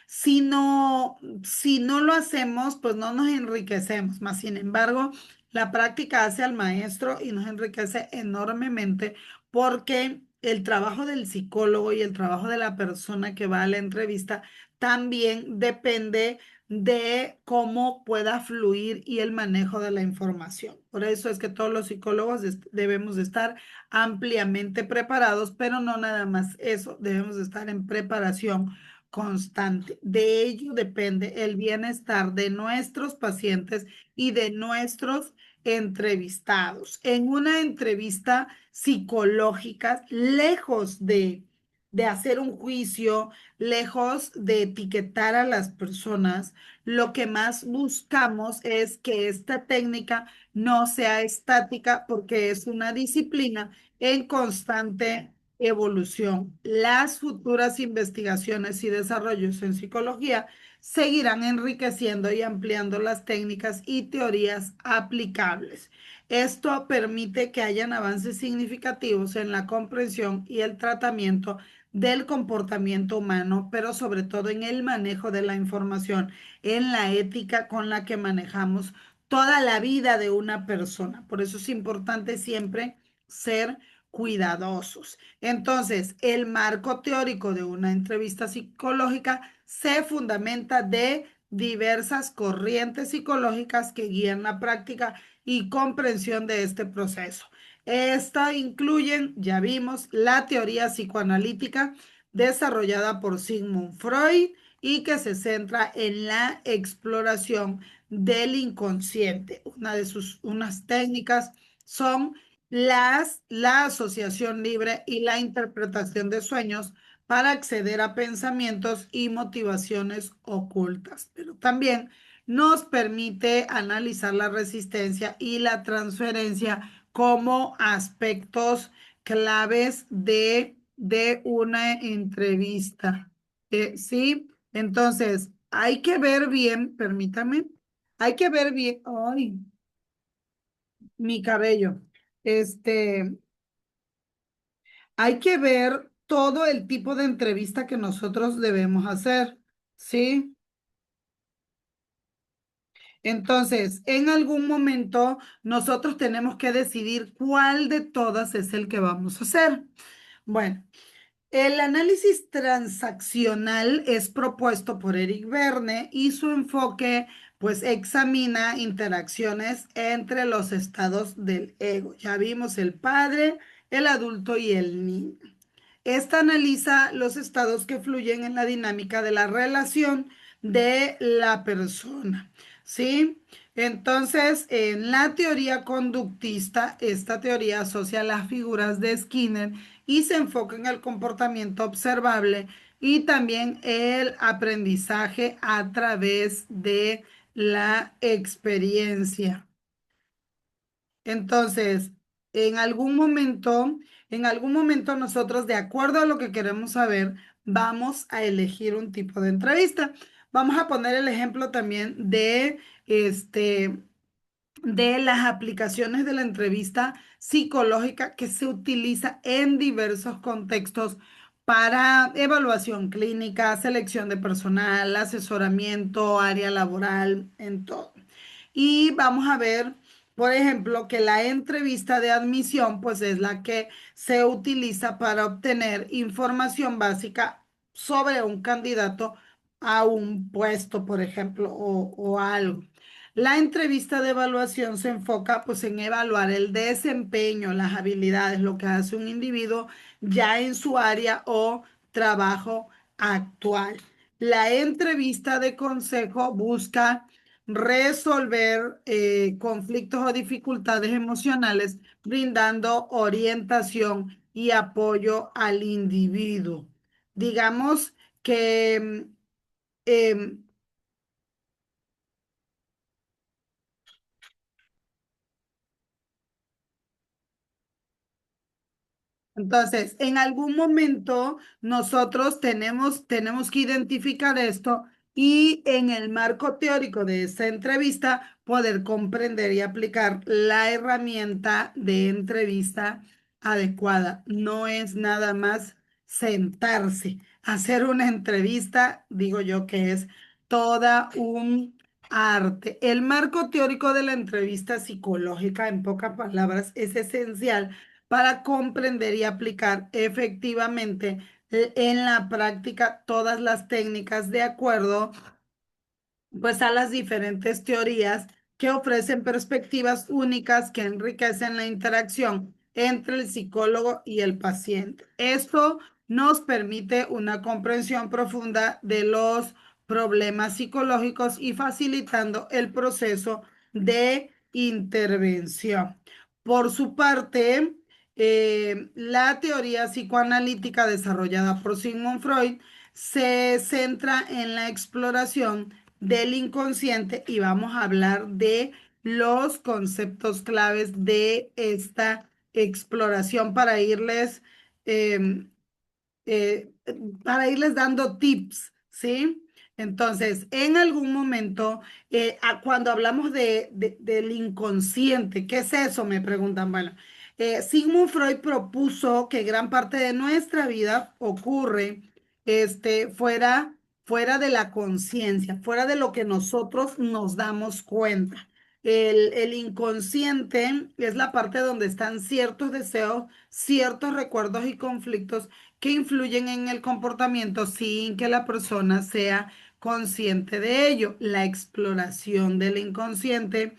[SPEAKER 1] Si no, si no lo hacemos, pues no nos enriquecemos. Más sin embargo, la práctica hace al maestro y nos enriquece enormemente porque el trabajo del psicólogo y el trabajo de la persona que va a la entrevista también depende de cómo pueda fluir y el manejo de la información. Por eso es que todos los psicólogos debemos de estar ampliamente preparados, pero no nada más eso, debemos de estar en preparación constante. De ello depende el bienestar de nuestros pacientes y de nuestros entrevistados. En una entrevista psicológica, lejos de hacer un juicio, lejos de etiquetar a las personas, lo que más buscamos es que esta técnica no sea estática porque es una disciplina en constante evolución. Las futuras investigaciones y desarrollos en psicología seguirán enriqueciendo y ampliando las técnicas y teorías aplicables. Esto permite que hayan avances significativos en la comprensión y el tratamiento del comportamiento humano, pero sobre todo en el manejo de la información, en la ética con la que manejamos toda la vida de una persona. Por eso es importante siempre ser cuidadosos. Entonces, el marco teórico de una entrevista psicológica se fundamenta de diversas corrientes psicológicas que guían la práctica y comprensión de este proceso. Esta incluyen, ya vimos, la teoría psicoanalítica desarrollada por Sigmund Freud y que se centra en la exploración del inconsciente. Unas técnicas son la asociación libre y la interpretación de sueños para acceder a pensamientos y motivaciones ocultas, pero también nos permite analizar la resistencia y la transferencia como aspectos claves de una entrevista. ¿Sí? Entonces, hay que ver bien, permítame, hay que ver bien, ay, mi cabello. Este, Hay que ver todo el tipo de entrevista que nosotros debemos hacer, ¿sí? Entonces, en algún momento nosotros tenemos que decidir cuál de todas es el que vamos a hacer. Bueno. El análisis transaccional es propuesto por Eric Verne y su enfoque pues examina interacciones entre los estados del ego. Ya vimos el padre, el adulto y el niño. Esta analiza los estados que fluyen en la dinámica de la relación de la persona, ¿sí? Entonces, en la teoría conductista, esta teoría asocia las figuras de Skinner y se enfoca en el comportamiento observable y también el aprendizaje a través de la experiencia. Entonces, en algún momento, en algún momento nosotros, de acuerdo a lo que queremos saber, vamos a elegir un tipo de entrevista. Vamos a poner el ejemplo también de las aplicaciones de la entrevista psicológica que se utiliza en diversos contextos para evaluación clínica, selección de personal, asesoramiento, área laboral, en todo. Y vamos a ver, por ejemplo, que la entrevista de admisión, pues es la que se utiliza para obtener información básica sobre un candidato a un puesto, por ejemplo, o algo. La entrevista de evaluación se enfoca pues en evaluar el desempeño, las habilidades, lo que hace un individuo ya en su área o trabajo actual. La entrevista de consejo busca resolver conflictos o dificultades emocionales, brindando orientación y apoyo al individuo. Digamos que em, entonces, en algún momento nosotros tenemos que identificar esto y en el marco teórico de esta entrevista poder comprender y aplicar la herramienta de entrevista adecuada. No es nada más sentarse. Hacer una entrevista, digo yo que es toda un arte. El marco teórico de la entrevista psicológica, en pocas palabras, es esencial para comprender y aplicar efectivamente en la práctica todas las técnicas de acuerdo pues a las diferentes teorías que ofrecen perspectivas únicas que enriquecen la interacción entre el psicólogo y el paciente. Esto nos permite una comprensión profunda de los problemas psicológicos y facilitando el proceso de intervención. Por su parte, la teoría psicoanalítica desarrollada por Sigmund Freud se centra en la exploración del inconsciente y vamos a hablar de los conceptos claves de esta exploración em, eh, para irles dando tips, ¿sí? Entonces, en algún momento, cuando hablamos del inconsciente, ¿qué es eso? Me preguntan. Bueno, Sigmund Freud propuso que gran parte de nuestra vida ocurre fuera de la conciencia, fuera de lo que nosotros nos damos cuenta. El inconsciente es la parte donde están ciertos deseos, ciertos recuerdos y conflictos que influyen en el comportamiento sin que la persona sea consciente de ello. La exploración del inconsciente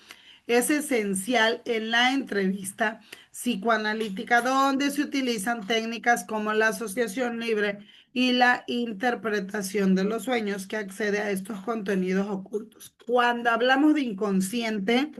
[SPEAKER 1] es esencial en la entrevista psicoanalítica, donde se utilizan técnicas como la asociación libre y la interpretación de los sueños que accede a estos contenidos ocultos. Cuando hablamos de inconsciente,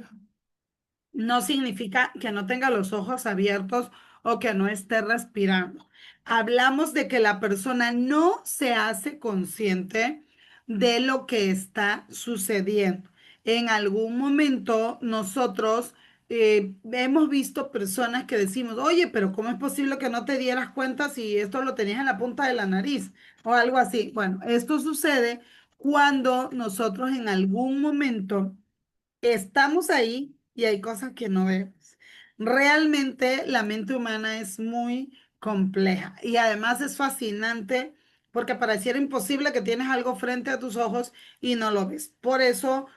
[SPEAKER 1] no significa que no tenga los ojos abiertos o que no esté respirando. Hablamos de que la persona no se hace consciente de lo que está sucediendo. En algún momento nosotros hemos visto personas que decimos, oye, pero ¿cómo es posible que no te dieras cuenta si esto lo tenías en la punta de la nariz o algo así? Bueno, esto sucede cuando nosotros en algún momento estamos ahí y hay cosas que no vemos. Realmente la mente humana es muy compleja y además es fascinante porque pareciera imposible que tienes algo frente a tus ojos y no lo ves. Por eso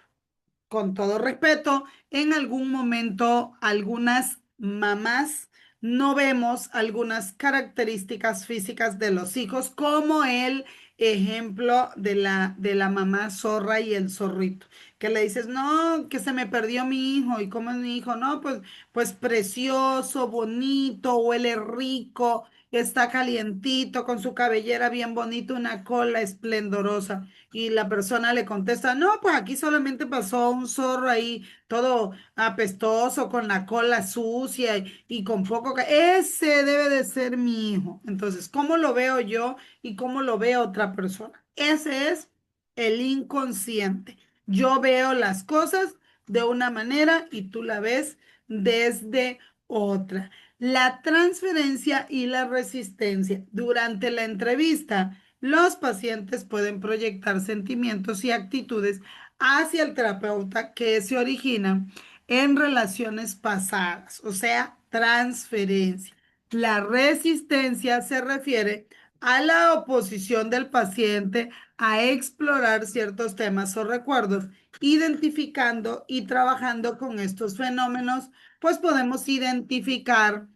[SPEAKER 1] con todo respeto, en algún momento algunas mamás no vemos algunas características físicas de los hijos, como el ejemplo de la mamá zorra y el zorrito, que le dices, no, que se me perdió mi hijo, ¿y cómo es mi hijo? No, pues precioso, bonito, huele rico, está calientito, con su cabellera bien bonita, una cola esplendorosa. Y la persona le contesta, no, pues aquí solamente pasó un zorro ahí, todo apestoso, con la cola sucia y con poco... Ese debe de ser mi hijo. Entonces, ¿cómo lo veo yo y cómo lo ve otra persona? Ese es el inconsciente. Yo veo las cosas de una manera y tú la ves desde otra. La transferencia y la resistencia. Durante la entrevista, los pacientes pueden proyectar sentimientos y actitudes hacia el terapeuta que se originan en relaciones pasadas, o sea, transferencia. La resistencia se refiere a la oposición del paciente a explorar ciertos temas o recuerdos, identificando y trabajando con estos fenómenos, pues podemos identificar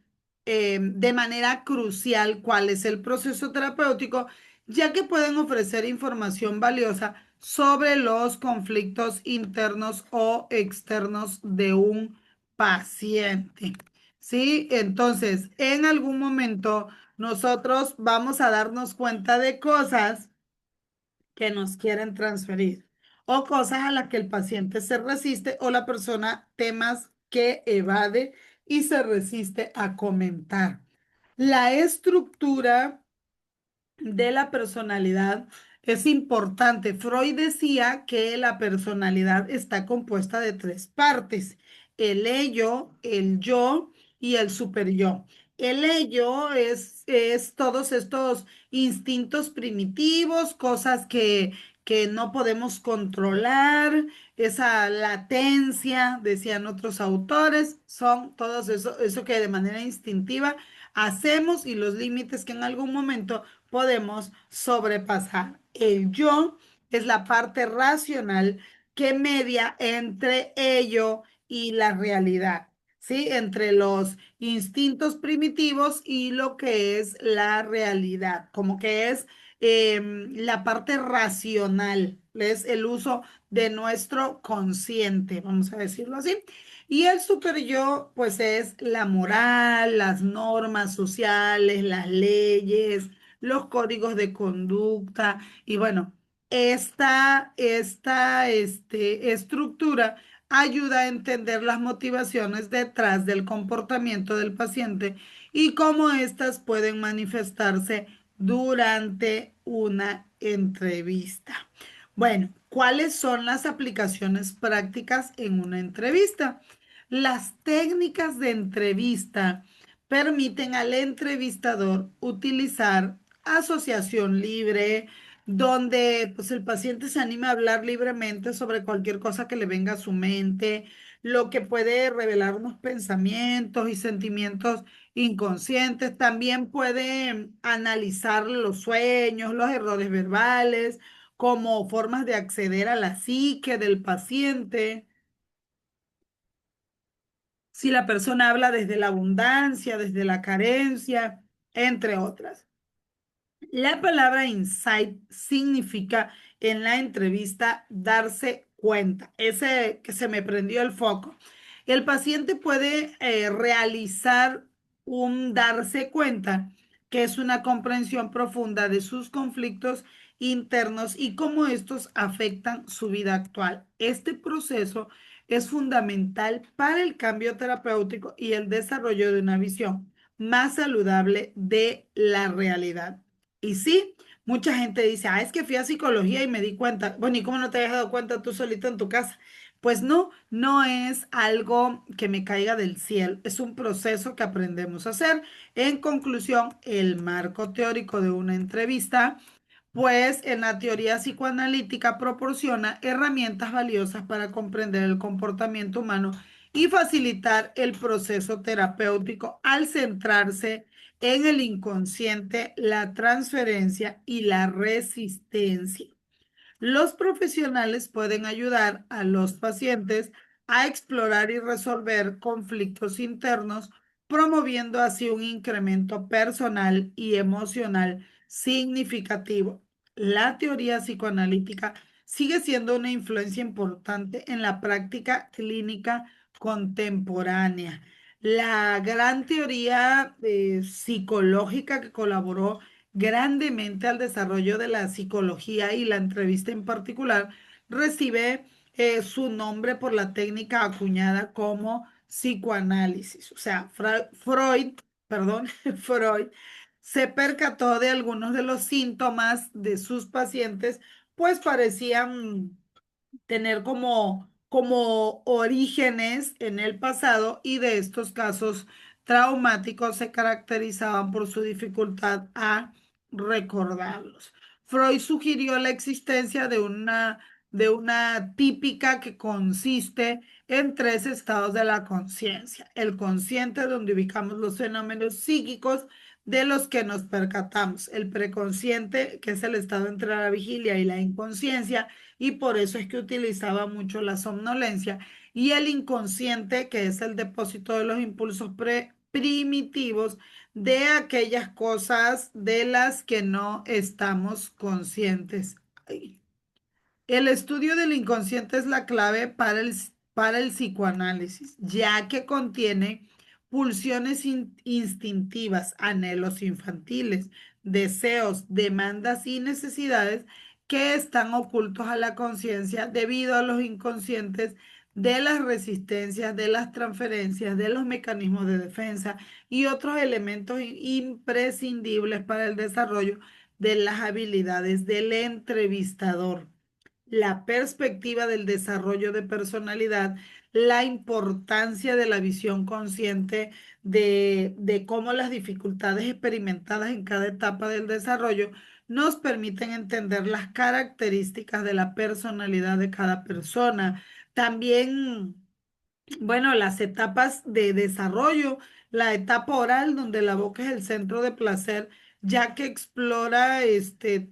[SPEAKER 1] de manera crucial cuál es el proceso terapéutico, ya que pueden ofrecer información valiosa sobre los conflictos internos o externos de un paciente. ¿Sí? Entonces, en algún momento nosotros vamos a darnos cuenta de cosas que nos quieren transferir o cosas a las que el paciente se resiste o la persona temas que evade y se resiste a comentar. La estructura de la personalidad es importante. Freud decía que la personalidad está compuesta de tres partes: el ello, el yo y el superyo. El ello es todos estos instintos primitivos, cosas que no podemos controlar, esa latencia, decían otros autores, son todos eso que de manera instintiva hacemos y los límites que en algún momento podemos sobrepasar. El yo es la parte racional que media entre ello y la realidad, ¿sí? Entre los instintos primitivos y lo que es la realidad, como que es la parte racional, es el uso de nuestro consciente, vamos a decirlo así. Y el super yo, pues es la moral, las normas sociales, las leyes, los códigos de conducta y bueno, esta estructura ayuda a entender las motivaciones detrás del comportamiento del paciente y cómo éstas pueden manifestarse durante una entrevista. Bueno, ¿cuáles son las aplicaciones prácticas en una entrevista? Las técnicas de entrevista permiten al entrevistador utilizar asociación libre, donde pues, el paciente se anima a hablar libremente sobre cualquier cosa que le venga a su mente, lo que puede revelar unos pensamientos y sentimientos inconscientes. También puede analizar los sueños, los errores verbales, como formas de acceder a la psique del paciente. Si la persona habla desde la abundancia, desde la carencia, entre otras. La palabra insight significa en la entrevista darse cuenta, ese que se me prendió el foco. El paciente puede realizar un darse cuenta, que es una comprensión profunda de sus conflictos internos y cómo estos afectan su vida actual. Este proceso es fundamental para el cambio terapéutico y el desarrollo de una visión más saludable de la realidad. Y sí, mucha gente dice, ah, es que fui a psicología y me di cuenta. Bueno, ¿y cómo no te has dado cuenta tú solito en tu casa? Pues no, no es algo que me caiga del cielo, es un proceso que aprendemos a hacer. En conclusión, el marco teórico de una entrevista pues en la teoría psicoanalítica proporciona herramientas valiosas para comprender el comportamiento humano y facilitar el proceso terapéutico al centrarse en el inconsciente, la transferencia y la resistencia. Los profesionales pueden ayudar a los pacientes a explorar y resolver conflictos internos, promoviendo así un incremento personal y emocional significativo. La teoría psicoanalítica sigue siendo una influencia importante en la práctica clínica contemporánea. La gran teoría psicológica que colaboró grandemente al desarrollo de la psicología y la entrevista en particular recibe su nombre por la técnica acuñada como psicoanálisis. O sea, Freud, perdón, Freud se percató de algunos de los síntomas de sus pacientes, pues parecían tener como orígenes en el pasado y de estos casos traumáticos se caracterizaban por su dificultad a recordarlos. Freud sugirió la existencia de una típica que consiste en tres estados de la conciencia. El consciente, donde ubicamos los fenómenos psíquicos de los que nos percatamos. El preconsciente, que es el estado entre la vigilia y la inconsciencia, y por eso es que utilizaba mucho la somnolencia. Y el inconsciente, que es el depósito de los impulsos primitivos de aquellas cosas de las que no estamos conscientes. Ay. El estudio del inconsciente es la clave para el psicoanálisis, ya que contiene pulsiones instintivas, anhelos infantiles, deseos, demandas y necesidades que están ocultos a la conciencia debido a los inconscientes de las resistencias, de las transferencias, de los mecanismos de defensa y otros elementos imprescindibles para el desarrollo de las habilidades del entrevistador. La perspectiva del desarrollo de personalidad, la importancia de la visión consciente de cómo las dificultades experimentadas en cada etapa del desarrollo nos permiten entender las características de la personalidad de cada persona. También bueno, las etapas de desarrollo, la etapa oral, donde la boca es el centro de placer, ya que explora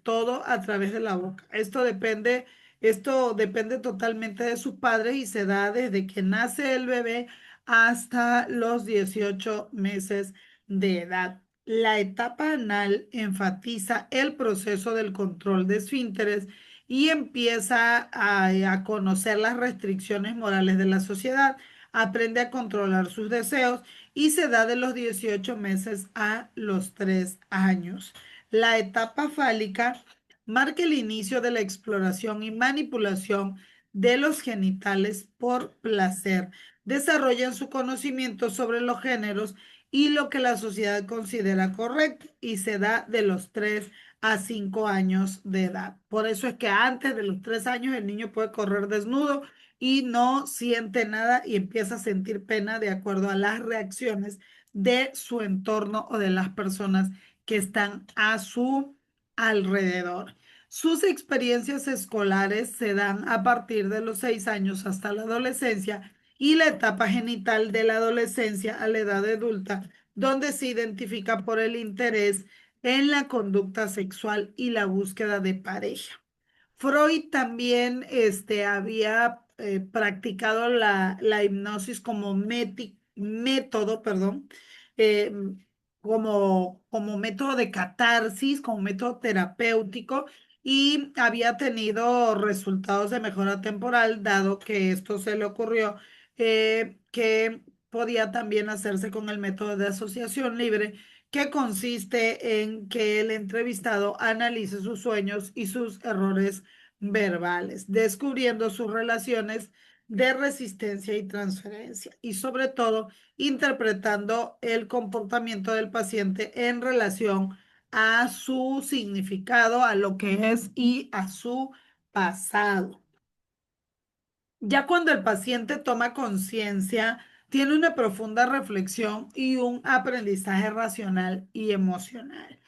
[SPEAKER 1] todo a través de la boca. Esto depende totalmente de sus padres y se da desde que nace el bebé hasta los 18 meses de edad. La etapa anal enfatiza el proceso del control de esfínteres y empieza a conocer las restricciones morales de la sociedad, aprende a controlar sus deseos y se da de los 18 meses a los 3 años. La etapa fálica marca el inicio de la exploración y manipulación de los genitales por placer. Desarrollan su conocimiento sobre los géneros y lo que la sociedad considera correcto y se da de los 3 a 5 años de edad. Por eso es que antes de los 3 años el niño puede correr desnudo y no siente nada y empieza a sentir pena de acuerdo a las reacciones de su entorno o de las personas que están a su alrededor. Sus experiencias escolares se dan a partir de los 6 años hasta la adolescencia y la etapa genital de la adolescencia a la edad adulta, donde se identifica por el interés en la conducta sexual y la búsqueda de pareja. Freud también había practicado la hipnosis como método, perdón, eh, como método de catarsis, como método terapéutico y había tenido resultados de mejora temporal, dado que esto se le ocurrió que podía también hacerse con el método de asociación libre, que consiste en que el entrevistado analice sus sueños y sus errores verbales, descubriendo sus relaciones de resistencia y transferencia y sobre todo interpretando el comportamiento del paciente en relación a su significado, a lo que es y a su pasado. Ya cuando el paciente toma conciencia, tiene una profunda reflexión y un aprendizaje racional y emocional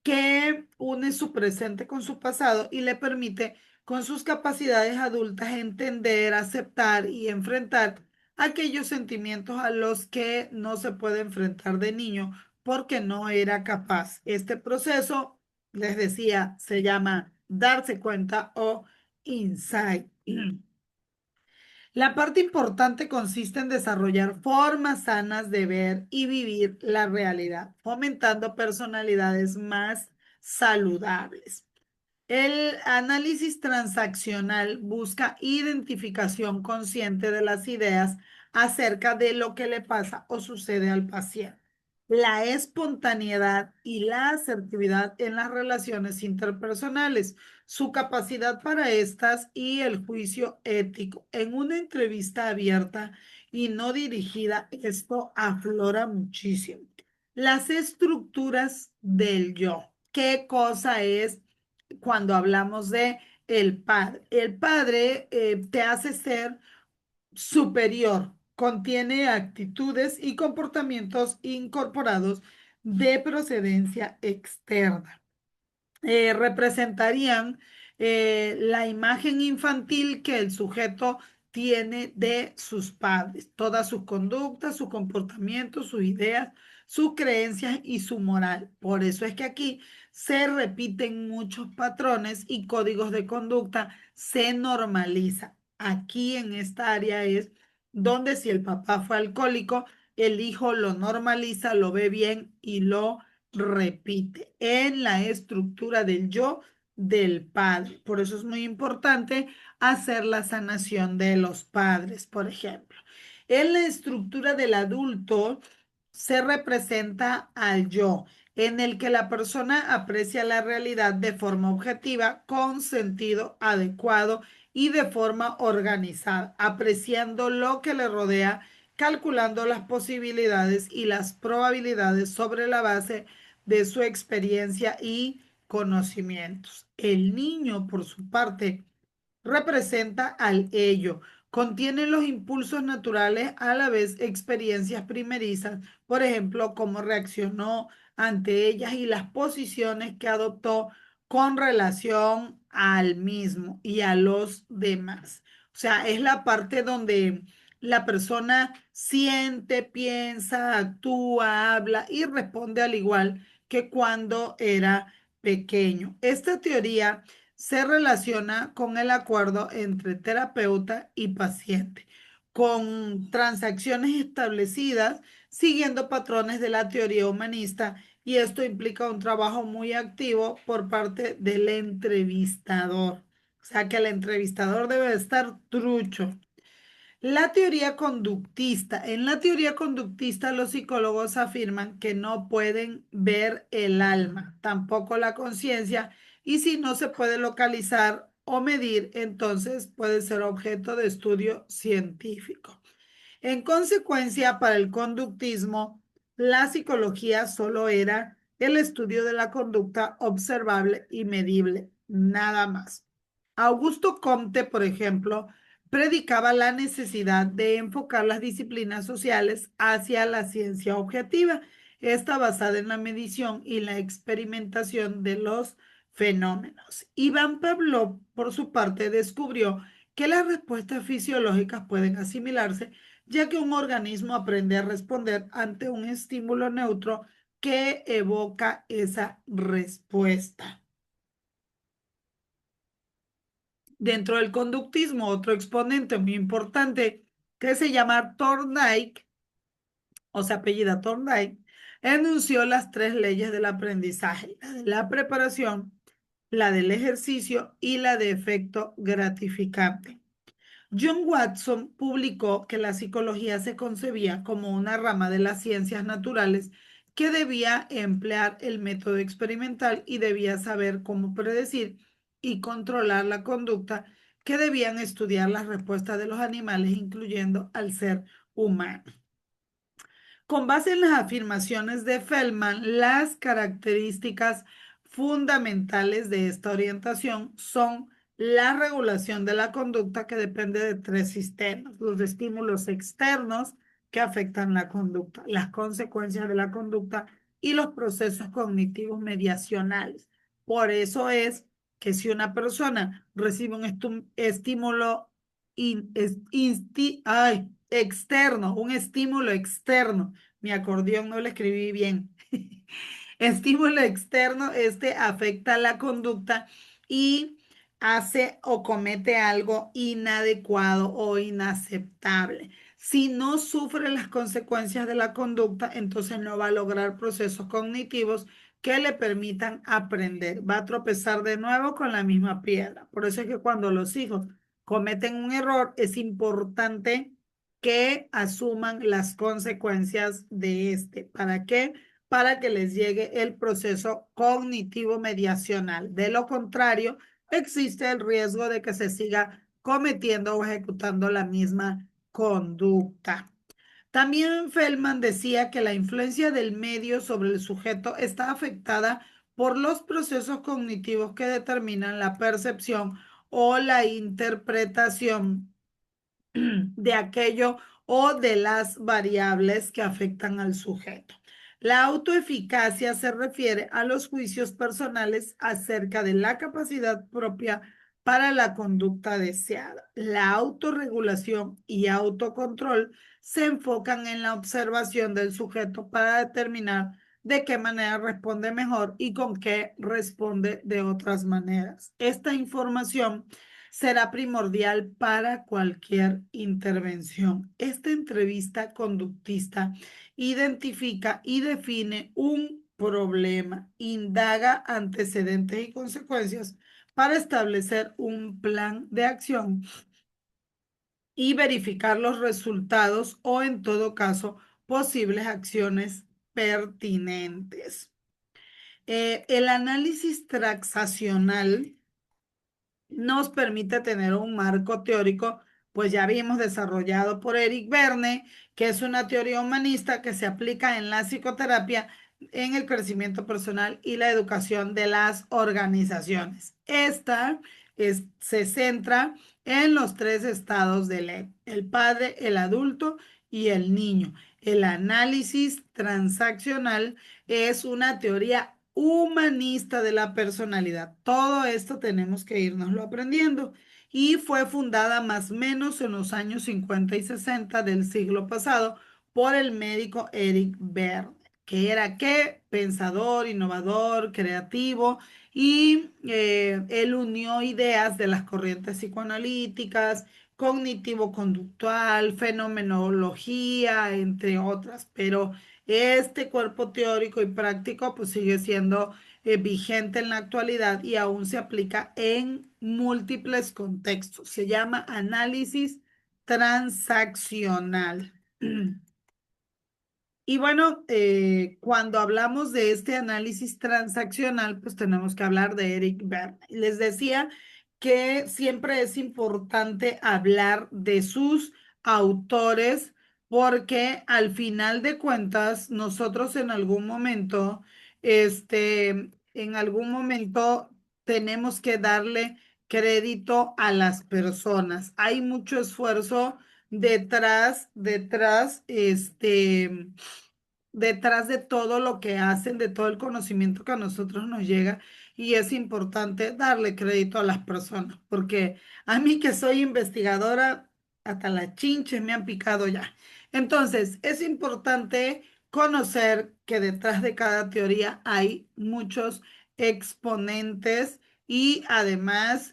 [SPEAKER 1] que une su presente con su pasado y le permite con sus capacidades adultas entender, aceptar y enfrentar aquellos sentimientos a los que no se puede enfrentar de niño porque no era capaz. Este proceso, les decía, se llama darse cuenta o Insight. La parte importante consiste en desarrollar formas sanas de ver y vivir la realidad, fomentando personalidades más saludables. El análisis transaccional busca identificación consciente de las ideas acerca de lo que le pasa o sucede al paciente. La espontaneidad y la asertividad en las relaciones interpersonales, su capacidad para estas y el juicio ético. En una entrevista abierta y no dirigida, esto aflora muchísimo. Las estructuras del yo. ¿Qué cosa es cuando hablamos de el padre? El padre te hace ser superior, contiene actitudes y comportamientos incorporados de procedencia externa. Representarían la imagen infantil que el sujeto tiene de sus padres, todas sus conductas, sus comportamientos, sus ideas, sus creencias y su moral. Por eso es que aquí se repiten muchos patrones y códigos de conducta, se normaliza. Aquí en esta área es donde si el papá fue alcohólico, el hijo lo normaliza, lo ve bien y lo repite en la estructura del yo del padre. Por eso es muy importante hacer la sanación de los padres, por ejemplo. En la estructura del adulto se representa al yo, en el que la persona aprecia la realidad de forma objetiva, con sentido adecuado y de forma organizada, apreciando lo que le rodea, calculando las posibilidades y las probabilidades sobre la base de su experiencia y conocimientos. El niño, por su parte, representa al ello. Contiene los impulsos naturales, a la vez experiencias primerizas, por ejemplo, cómo reaccionó ante ellas y las posiciones que adoptó con relación al mismo y a los demás. O sea, es la parte donde la persona siente, piensa, actúa, habla y responde al igual que cuando era pequeño. Esta teoría se relaciona con el acuerdo entre terapeuta y paciente, con transacciones establecidas siguiendo patrones de la teoría humanista, y esto implica un trabajo muy activo por parte del entrevistador. O sea que el entrevistador debe estar trucho. La teoría conductista. En la teoría conductista, los psicólogos afirman que no pueden ver el alma, tampoco la conciencia, y si no se puede localizar o medir, entonces puede ser objeto de estudio científico. En consecuencia, para el conductismo, la psicología solo era el estudio de la conducta observable y medible, nada más. Augusto Comte, por ejemplo, predicaba la necesidad de enfocar las disciplinas sociales hacia la ciencia objetiva, esta basada en la medición y la experimentación de los fenómenos. Iván Pavlov, por su parte, descubrió que las respuestas fisiológicas pueden asimilarse, ya que un organismo aprende a responder ante un estímulo neutro que evoca esa respuesta. Dentro del conductismo, otro exponente muy importante que se llama Thorndike, o se apellida Thorndike, enunció las tres leyes del aprendizaje: la de la preparación, la del ejercicio y la de efecto gratificante. John Watson publicó que la psicología se concebía como una rama de las ciencias naturales que debía emplear el método experimental y debía saber cómo predecir y controlar la conducta, que debían estudiar las respuestas de los animales, incluyendo al ser humano. Con base en las afirmaciones de Feldman, las características fundamentales de esta orientación son la regulación de la conducta, que depende de tres sistemas: los estímulos externos que afectan la conducta, las consecuencias de la conducta y los procesos cognitivos mediacionales. Por eso es que si una persona recibe un estímulo externo, un estímulo externo, mi acordeón no lo escribí bien. Estímulo externo, este afecta la conducta y hace o comete algo inadecuado o inaceptable. Si no sufre las consecuencias de la conducta, entonces no va a lograr procesos cognitivos que le permitan aprender. Va a tropezar de nuevo con la misma piedra. Por eso es que cuando los hijos cometen un error, es importante que asuman las consecuencias de este. ¿Para qué? Para que les llegue el proceso cognitivo mediacional. De lo contrario, existe el riesgo de que se siga cometiendo o ejecutando la misma conducta. También Feldman decía que la influencia del medio sobre el sujeto está afectada por los procesos cognitivos que determinan la percepción o la interpretación de aquello o de las variables que afectan al sujeto. La autoeficacia se refiere a los juicios personales acerca de la capacidad propia para la conducta deseada. La autorregulación y autocontrol se enfocan en la observación del sujeto para determinar de qué manera responde mejor y con qué responde de otras maneras. Esta información será primordial para cualquier intervención. Esta entrevista conductista identifica y define un problema, indaga antecedentes y consecuencias para establecer un plan de acción y verificar los resultados o, en todo caso, posibles acciones pertinentes. El análisis transaccional nos permite tener un marco teórico, pues ya vimos desarrollado por Eric Verne, que es una teoría humanista que se aplica en la psicoterapia, en el crecimiento personal y la educación de las organizaciones. Se centra en los tres estados del ego: el padre, el adulto y el niño. El análisis transaccional es una teoría humanista de la personalidad. Todo esto tenemos que irnoslo aprendiendo y fue fundada más o menos en los años 50 y 60 del siglo pasado por el médico Eric Berne, que era qué pensador, innovador, creativo, y él unió ideas de las corrientes psicoanalíticas, cognitivo-conductual, fenomenología, entre otras, pero este cuerpo teórico y práctico pues sigue siendo vigente en la actualidad y aún se aplica en múltiples contextos. Se llama análisis transaccional. Y bueno, cuando hablamos de este análisis transaccional, pues tenemos que hablar de Eric Berne. Les decía que siempre es importante hablar de sus autores porque al final de cuentas, nosotros en algún momento tenemos que darle crédito a las personas. Hay mucho esfuerzo detrás de todo lo que hacen, de todo el conocimiento que a nosotros nos llega, y es importante darle crédito a las personas, porque a mí que soy investigadora, hasta las chinches me han picado ya. Entonces, es importante conocer que detrás de cada teoría hay muchos exponentes y además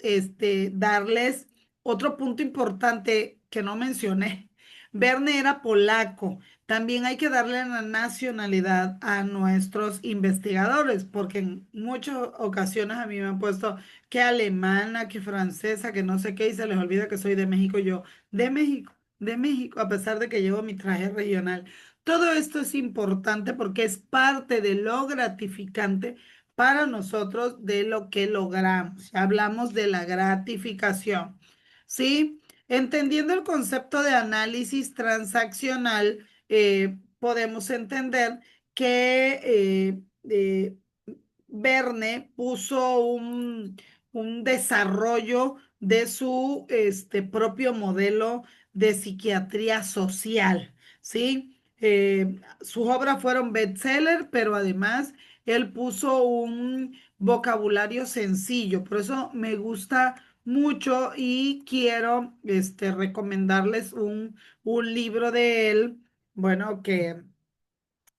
[SPEAKER 1] darles otro punto importante que no mencioné. Verne era polaco. También hay que darle la nacionalidad a nuestros investigadores, porque en muchas ocasiones a mí me han puesto que alemana, que francesa, que no sé qué, y se les olvida que soy de México. Yo, de México, a pesar de que llevo mi traje regional. Todo esto es importante porque es parte de lo gratificante para nosotros de lo que logramos. Hablamos de la gratificación, ¿sí? Entendiendo el concepto de análisis transaccional, podemos entender que Verne puso un desarrollo de su propio modelo de psiquiatría social, ¿sí? Sus obras fueron bestseller, pero además él puso un vocabulario sencillo, por eso me gusta mucho y quiero recomendarles un libro de él, bueno, que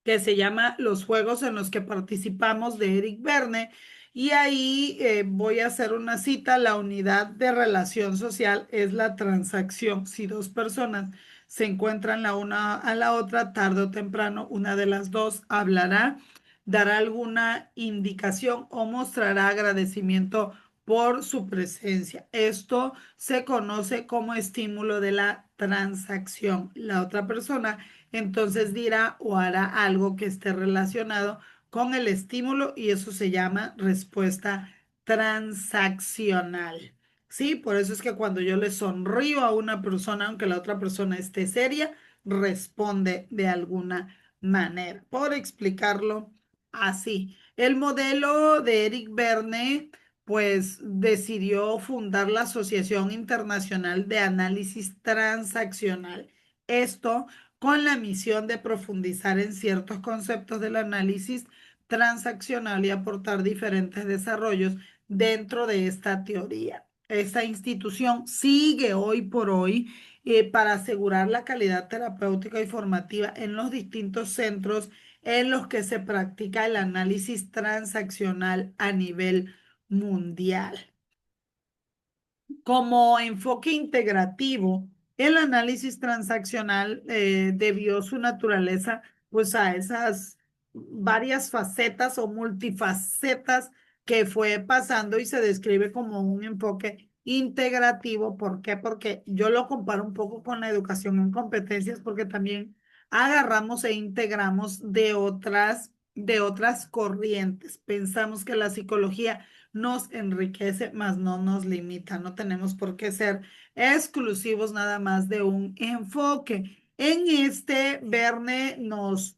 [SPEAKER 1] se llama Los juegos en los que participamos, de Eric Verne, y ahí voy a hacer una cita. La unidad de relación social es la transacción. Si dos personas se encuentran la una a la otra, tarde o temprano, una de las dos hablará, dará alguna indicación o mostrará agradecimiento por su presencia. Esto se conoce como estímulo de la transacción. La otra persona entonces dirá o hará algo que esté relacionado con el estímulo y eso se llama respuesta transaccional. Sí, por eso es que cuando yo le sonrío a una persona, aunque la otra persona esté seria, responde de alguna manera. Por explicarlo así. El modelo de Eric Berne, pues decidió fundar la Asociación Internacional de Análisis Transaccional. Esto con la misión de profundizar en ciertos conceptos del análisis transaccional y aportar diferentes desarrollos dentro de esta teoría. Esta institución sigue hoy por hoy para asegurar la calidad terapéutica y formativa en los distintos centros en los que se practica el análisis transaccional a nivel mundial. Como enfoque integrativo, el análisis transaccional debió su naturaleza pues a esas varias facetas o multifacetas que fue pasando y se describe como un enfoque integrativo. ¿Por qué? Porque yo lo comparo un poco con la educación en competencias porque también agarramos e integramos de otras corrientes. Pensamos que la psicología nos enriquece, mas no nos limita. No tenemos por qué ser exclusivos nada más de un enfoque. En este, Verne nos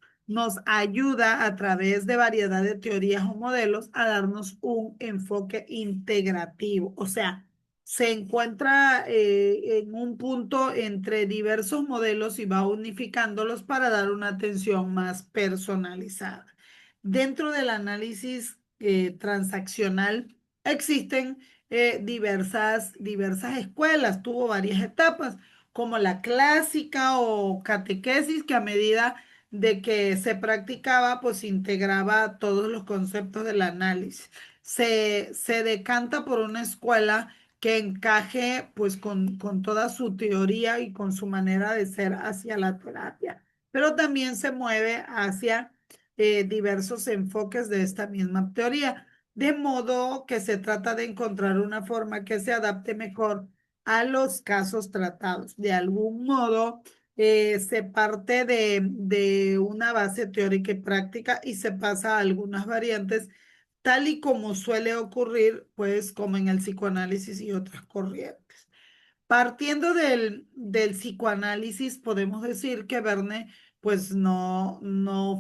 [SPEAKER 1] ayuda a través de variedad de teorías o modelos a darnos un enfoque integrativo. O sea, se encuentra en un punto entre diversos modelos y va unificándolos para dar una atención más personalizada. Dentro del análisis transaccional existen diversas escuelas, tuvo varias etapas, como la clásica o catequesis, que a medida de que se practicaba, pues integraba todos los conceptos del análisis. Se decanta por una escuela que encaje pues con toda su teoría y con su manera de ser hacia la terapia, pero también se mueve hacia diversos enfoques de esta misma teoría, de modo que se trata de encontrar una forma que se adapte mejor a los casos tratados. De algún modo, se parte de una base teórica y práctica y se pasa a algunas variantes, tal y como suele ocurrir, pues, como en el psicoanálisis y otras corrientes. Partiendo del psicoanálisis, podemos decir que Verne, pues no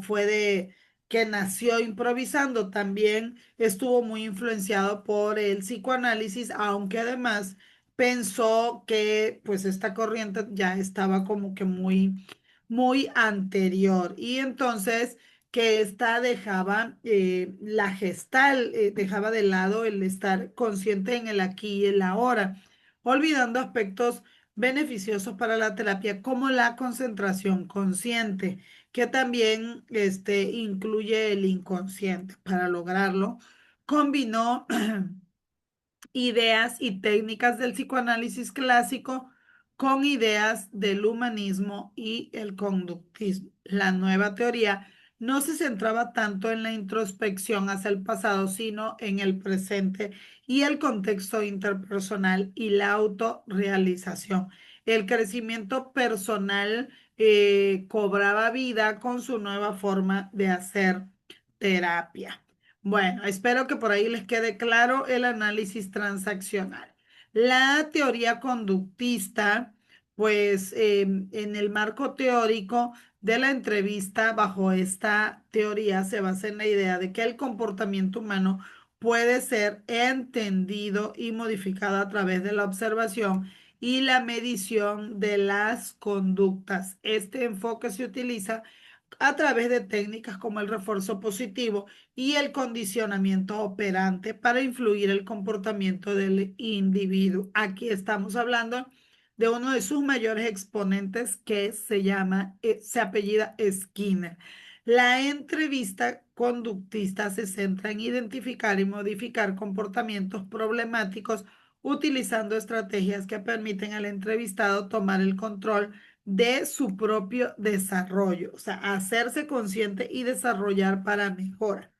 [SPEAKER 1] fue de que nació improvisando, también estuvo muy influenciado por el psicoanálisis, aunque además pensó que pues esta corriente ya estaba como que muy anterior y entonces que esta dejaba la gestal, dejaba de lado el estar consciente en el aquí y el ahora, olvidando aspectos beneficiosos para la terapia como la concentración consciente, que también incluye el inconsciente. Para lograrlo, combinó ideas y técnicas del psicoanálisis clásico con ideas del humanismo y el conductismo. La nueva teoría no se centraba tanto en la introspección hacia el pasado, sino en el presente y el contexto interpersonal y la autorrealización. El crecimiento personal cobraba vida con su nueva forma de hacer terapia. Bueno, espero que por ahí les quede claro el análisis transaccional. La teoría conductista, pues en el marco teórico de la entrevista, bajo esta teoría se basa en la idea de que el comportamiento humano puede ser entendido y modificado a través de la observación y la medición de las conductas. Este enfoque se utiliza a través de técnicas como el refuerzo positivo y el condicionamiento operante para influir el comportamiento del individuo. Aquí estamos hablando de uno de sus mayores exponentes que se llama, se apellida Skinner. La entrevista conductista se centra en identificar y modificar comportamientos problemáticos utilizando estrategias que permiten al entrevistado tomar el control de su propio desarrollo, o sea, hacerse consciente y desarrollar para mejorar.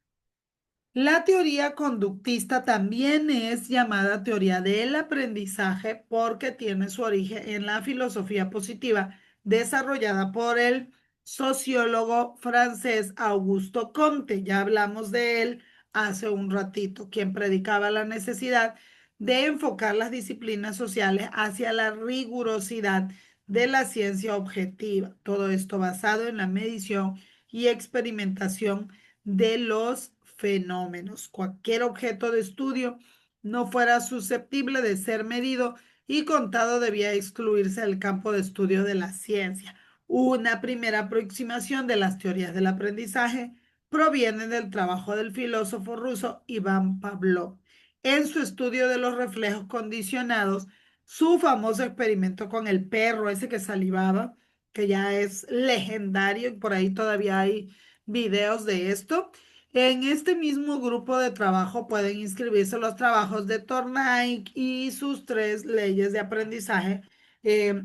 [SPEAKER 1] La teoría conductista también es llamada teoría del aprendizaje porque tiene su origen en la filosofía positiva desarrollada por el sociólogo francés Augusto Comte. Ya hablamos de él hace un ratito, quien predicaba la necesidad de enfocar las disciplinas sociales hacia la rigurosidad de la ciencia objetiva. Todo esto basado en la medición y experimentación de los fenómenos. Cualquier objeto de estudio no fuera susceptible de ser medido y contado debía excluirse del campo de estudio de la ciencia. Una primera aproximación de las teorías del aprendizaje proviene del trabajo del filósofo ruso Iván Pavlov. En su estudio de los reflejos condicionados, su famoso experimento con el perro, ese que salivaba, que ya es legendario y por ahí todavía hay videos de esto. En este mismo grupo de trabajo pueden inscribirse los trabajos de Thorndike y sus tres leyes de aprendizaje. eh,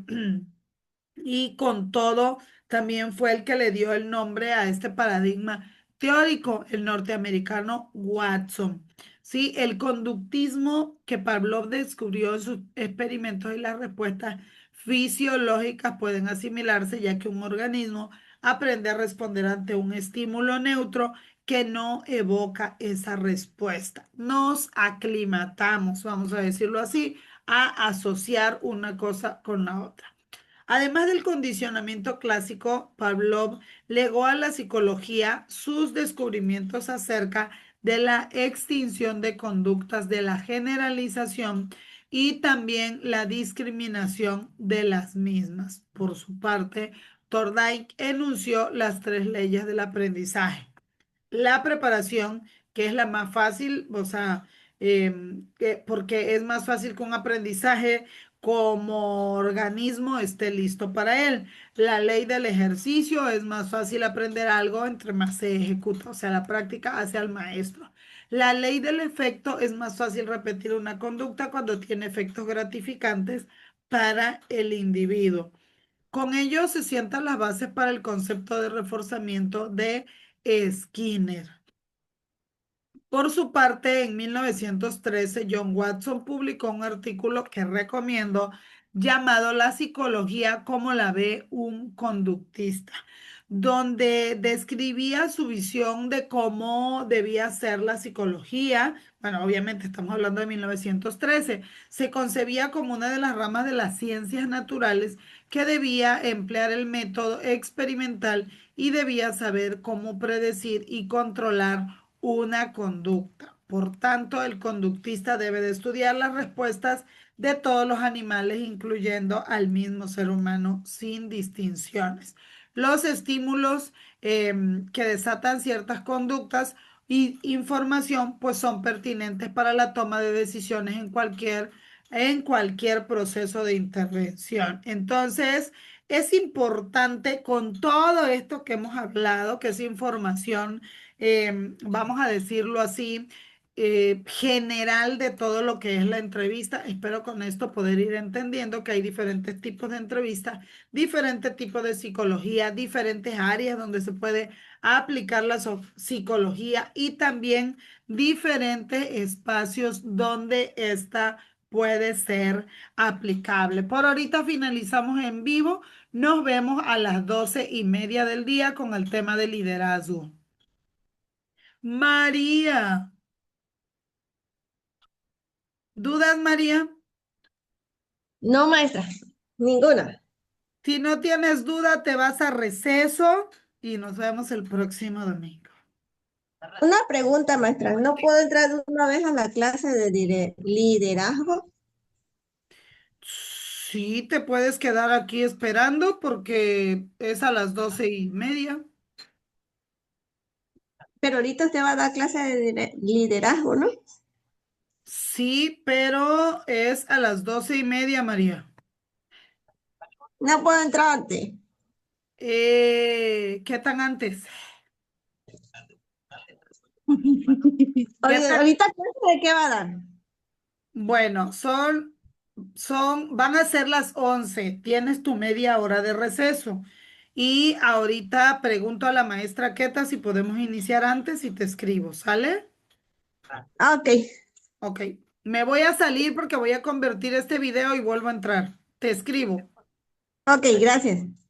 [SPEAKER 1] y con todo, también fue el que le dio el nombre a este paradigma teórico, el norteamericano Watson. Sí, el conductismo que Pavlov descubrió en sus experimentos y las respuestas fisiológicas pueden asimilarse, ya que un organismo aprende a responder ante un estímulo neutro que no evoca esa respuesta. Nos aclimatamos, vamos a decirlo así, a asociar una cosa con la otra. Además del condicionamiento clásico, Pavlov legó a la psicología sus descubrimientos acerca de la extinción de conductas, de la generalización y también la discriminación de las mismas. Por su parte, Thorndike enunció las tres leyes del aprendizaje. La preparación, que es la más fácil, o sea, porque es más fácil que un aprendizaje como organismo esté listo para él. La ley del ejercicio, es más fácil aprender algo entre más se ejecuta, o sea, la práctica hace al maestro. La ley del efecto, es más fácil repetir una conducta cuando tiene efectos gratificantes para el individuo. Con ello se sientan las bases para el concepto de reforzamiento de Skinner. Por su parte, en 1913, John Watson publicó un artículo que recomiendo llamado La psicología como la ve un conductista, donde describía su visión de cómo debía ser la psicología. Bueno, obviamente estamos hablando de 1913. Se concebía como una de las ramas de las ciencias naturales que debía emplear el método experimental y debía saber cómo predecir y controlar una conducta. Por tanto, el conductista debe de estudiar las respuestas de todos los animales, incluyendo al mismo ser humano, sin distinciones. Los estímulos que desatan ciertas conductas y información, pues son pertinentes para la toma de decisiones en cualquier proceso de intervención. Entonces, es importante con todo esto que hemos hablado, que es información, vamos a decirlo así, general de todo lo que es la entrevista. Espero con esto poder ir entendiendo que hay diferentes tipos de entrevistas, diferentes tipos de psicología, diferentes áreas donde se puede aplicar la psicología y también diferentes espacios donde esta puede ser aplicable. Por ahorita finalizamos en vivo. Nos vemos a las 12:30 del día con el tema de liderazgo. María, ¿dudas, María?
[SPEAKER 2] No, maestra, ninguna.
[SPEAKER 1] Si no tienes duda, te vas a receso y nos vemos el próximo domingo.
[SPEAKER 2] Una pregunta, maestra. ¿No puedo entrar de una vez a la clase de liderazgo?
[SPEAKER 1] Sí, te puedes quedar aquí esperando porque es a las 12:30.
[SPEAKER 2] Pero ahorita usted va a dar clase de liderazgo, ¿no?
[SPEAKER 1] Sí, pero es a las 12:30, María.
[SPEAKER 2] No puedo entrar antes.
[SPEAKER 1] ¿Qué tan antes? ¿Qué
[SPEAKER 2] Oye,
[SPEAKER 1] tal?
[SPEAKER 2] ahorita clase de qué va a dar.
[SPEAKER 1] Bueno, van a ser las 11. Tienes tu media hora de receso. Y ahorita pregunto a la maestra Queta si podemos iniciar antes y te escribo, ¿sale?
[SPEAKER 2] Ah, ok,
[SPEAKER 1] Ok. Me voy a salir porque voy a convertir este video y vuelvo a entrar. Te escribo.
[SPEAKER 2] ok, gracias.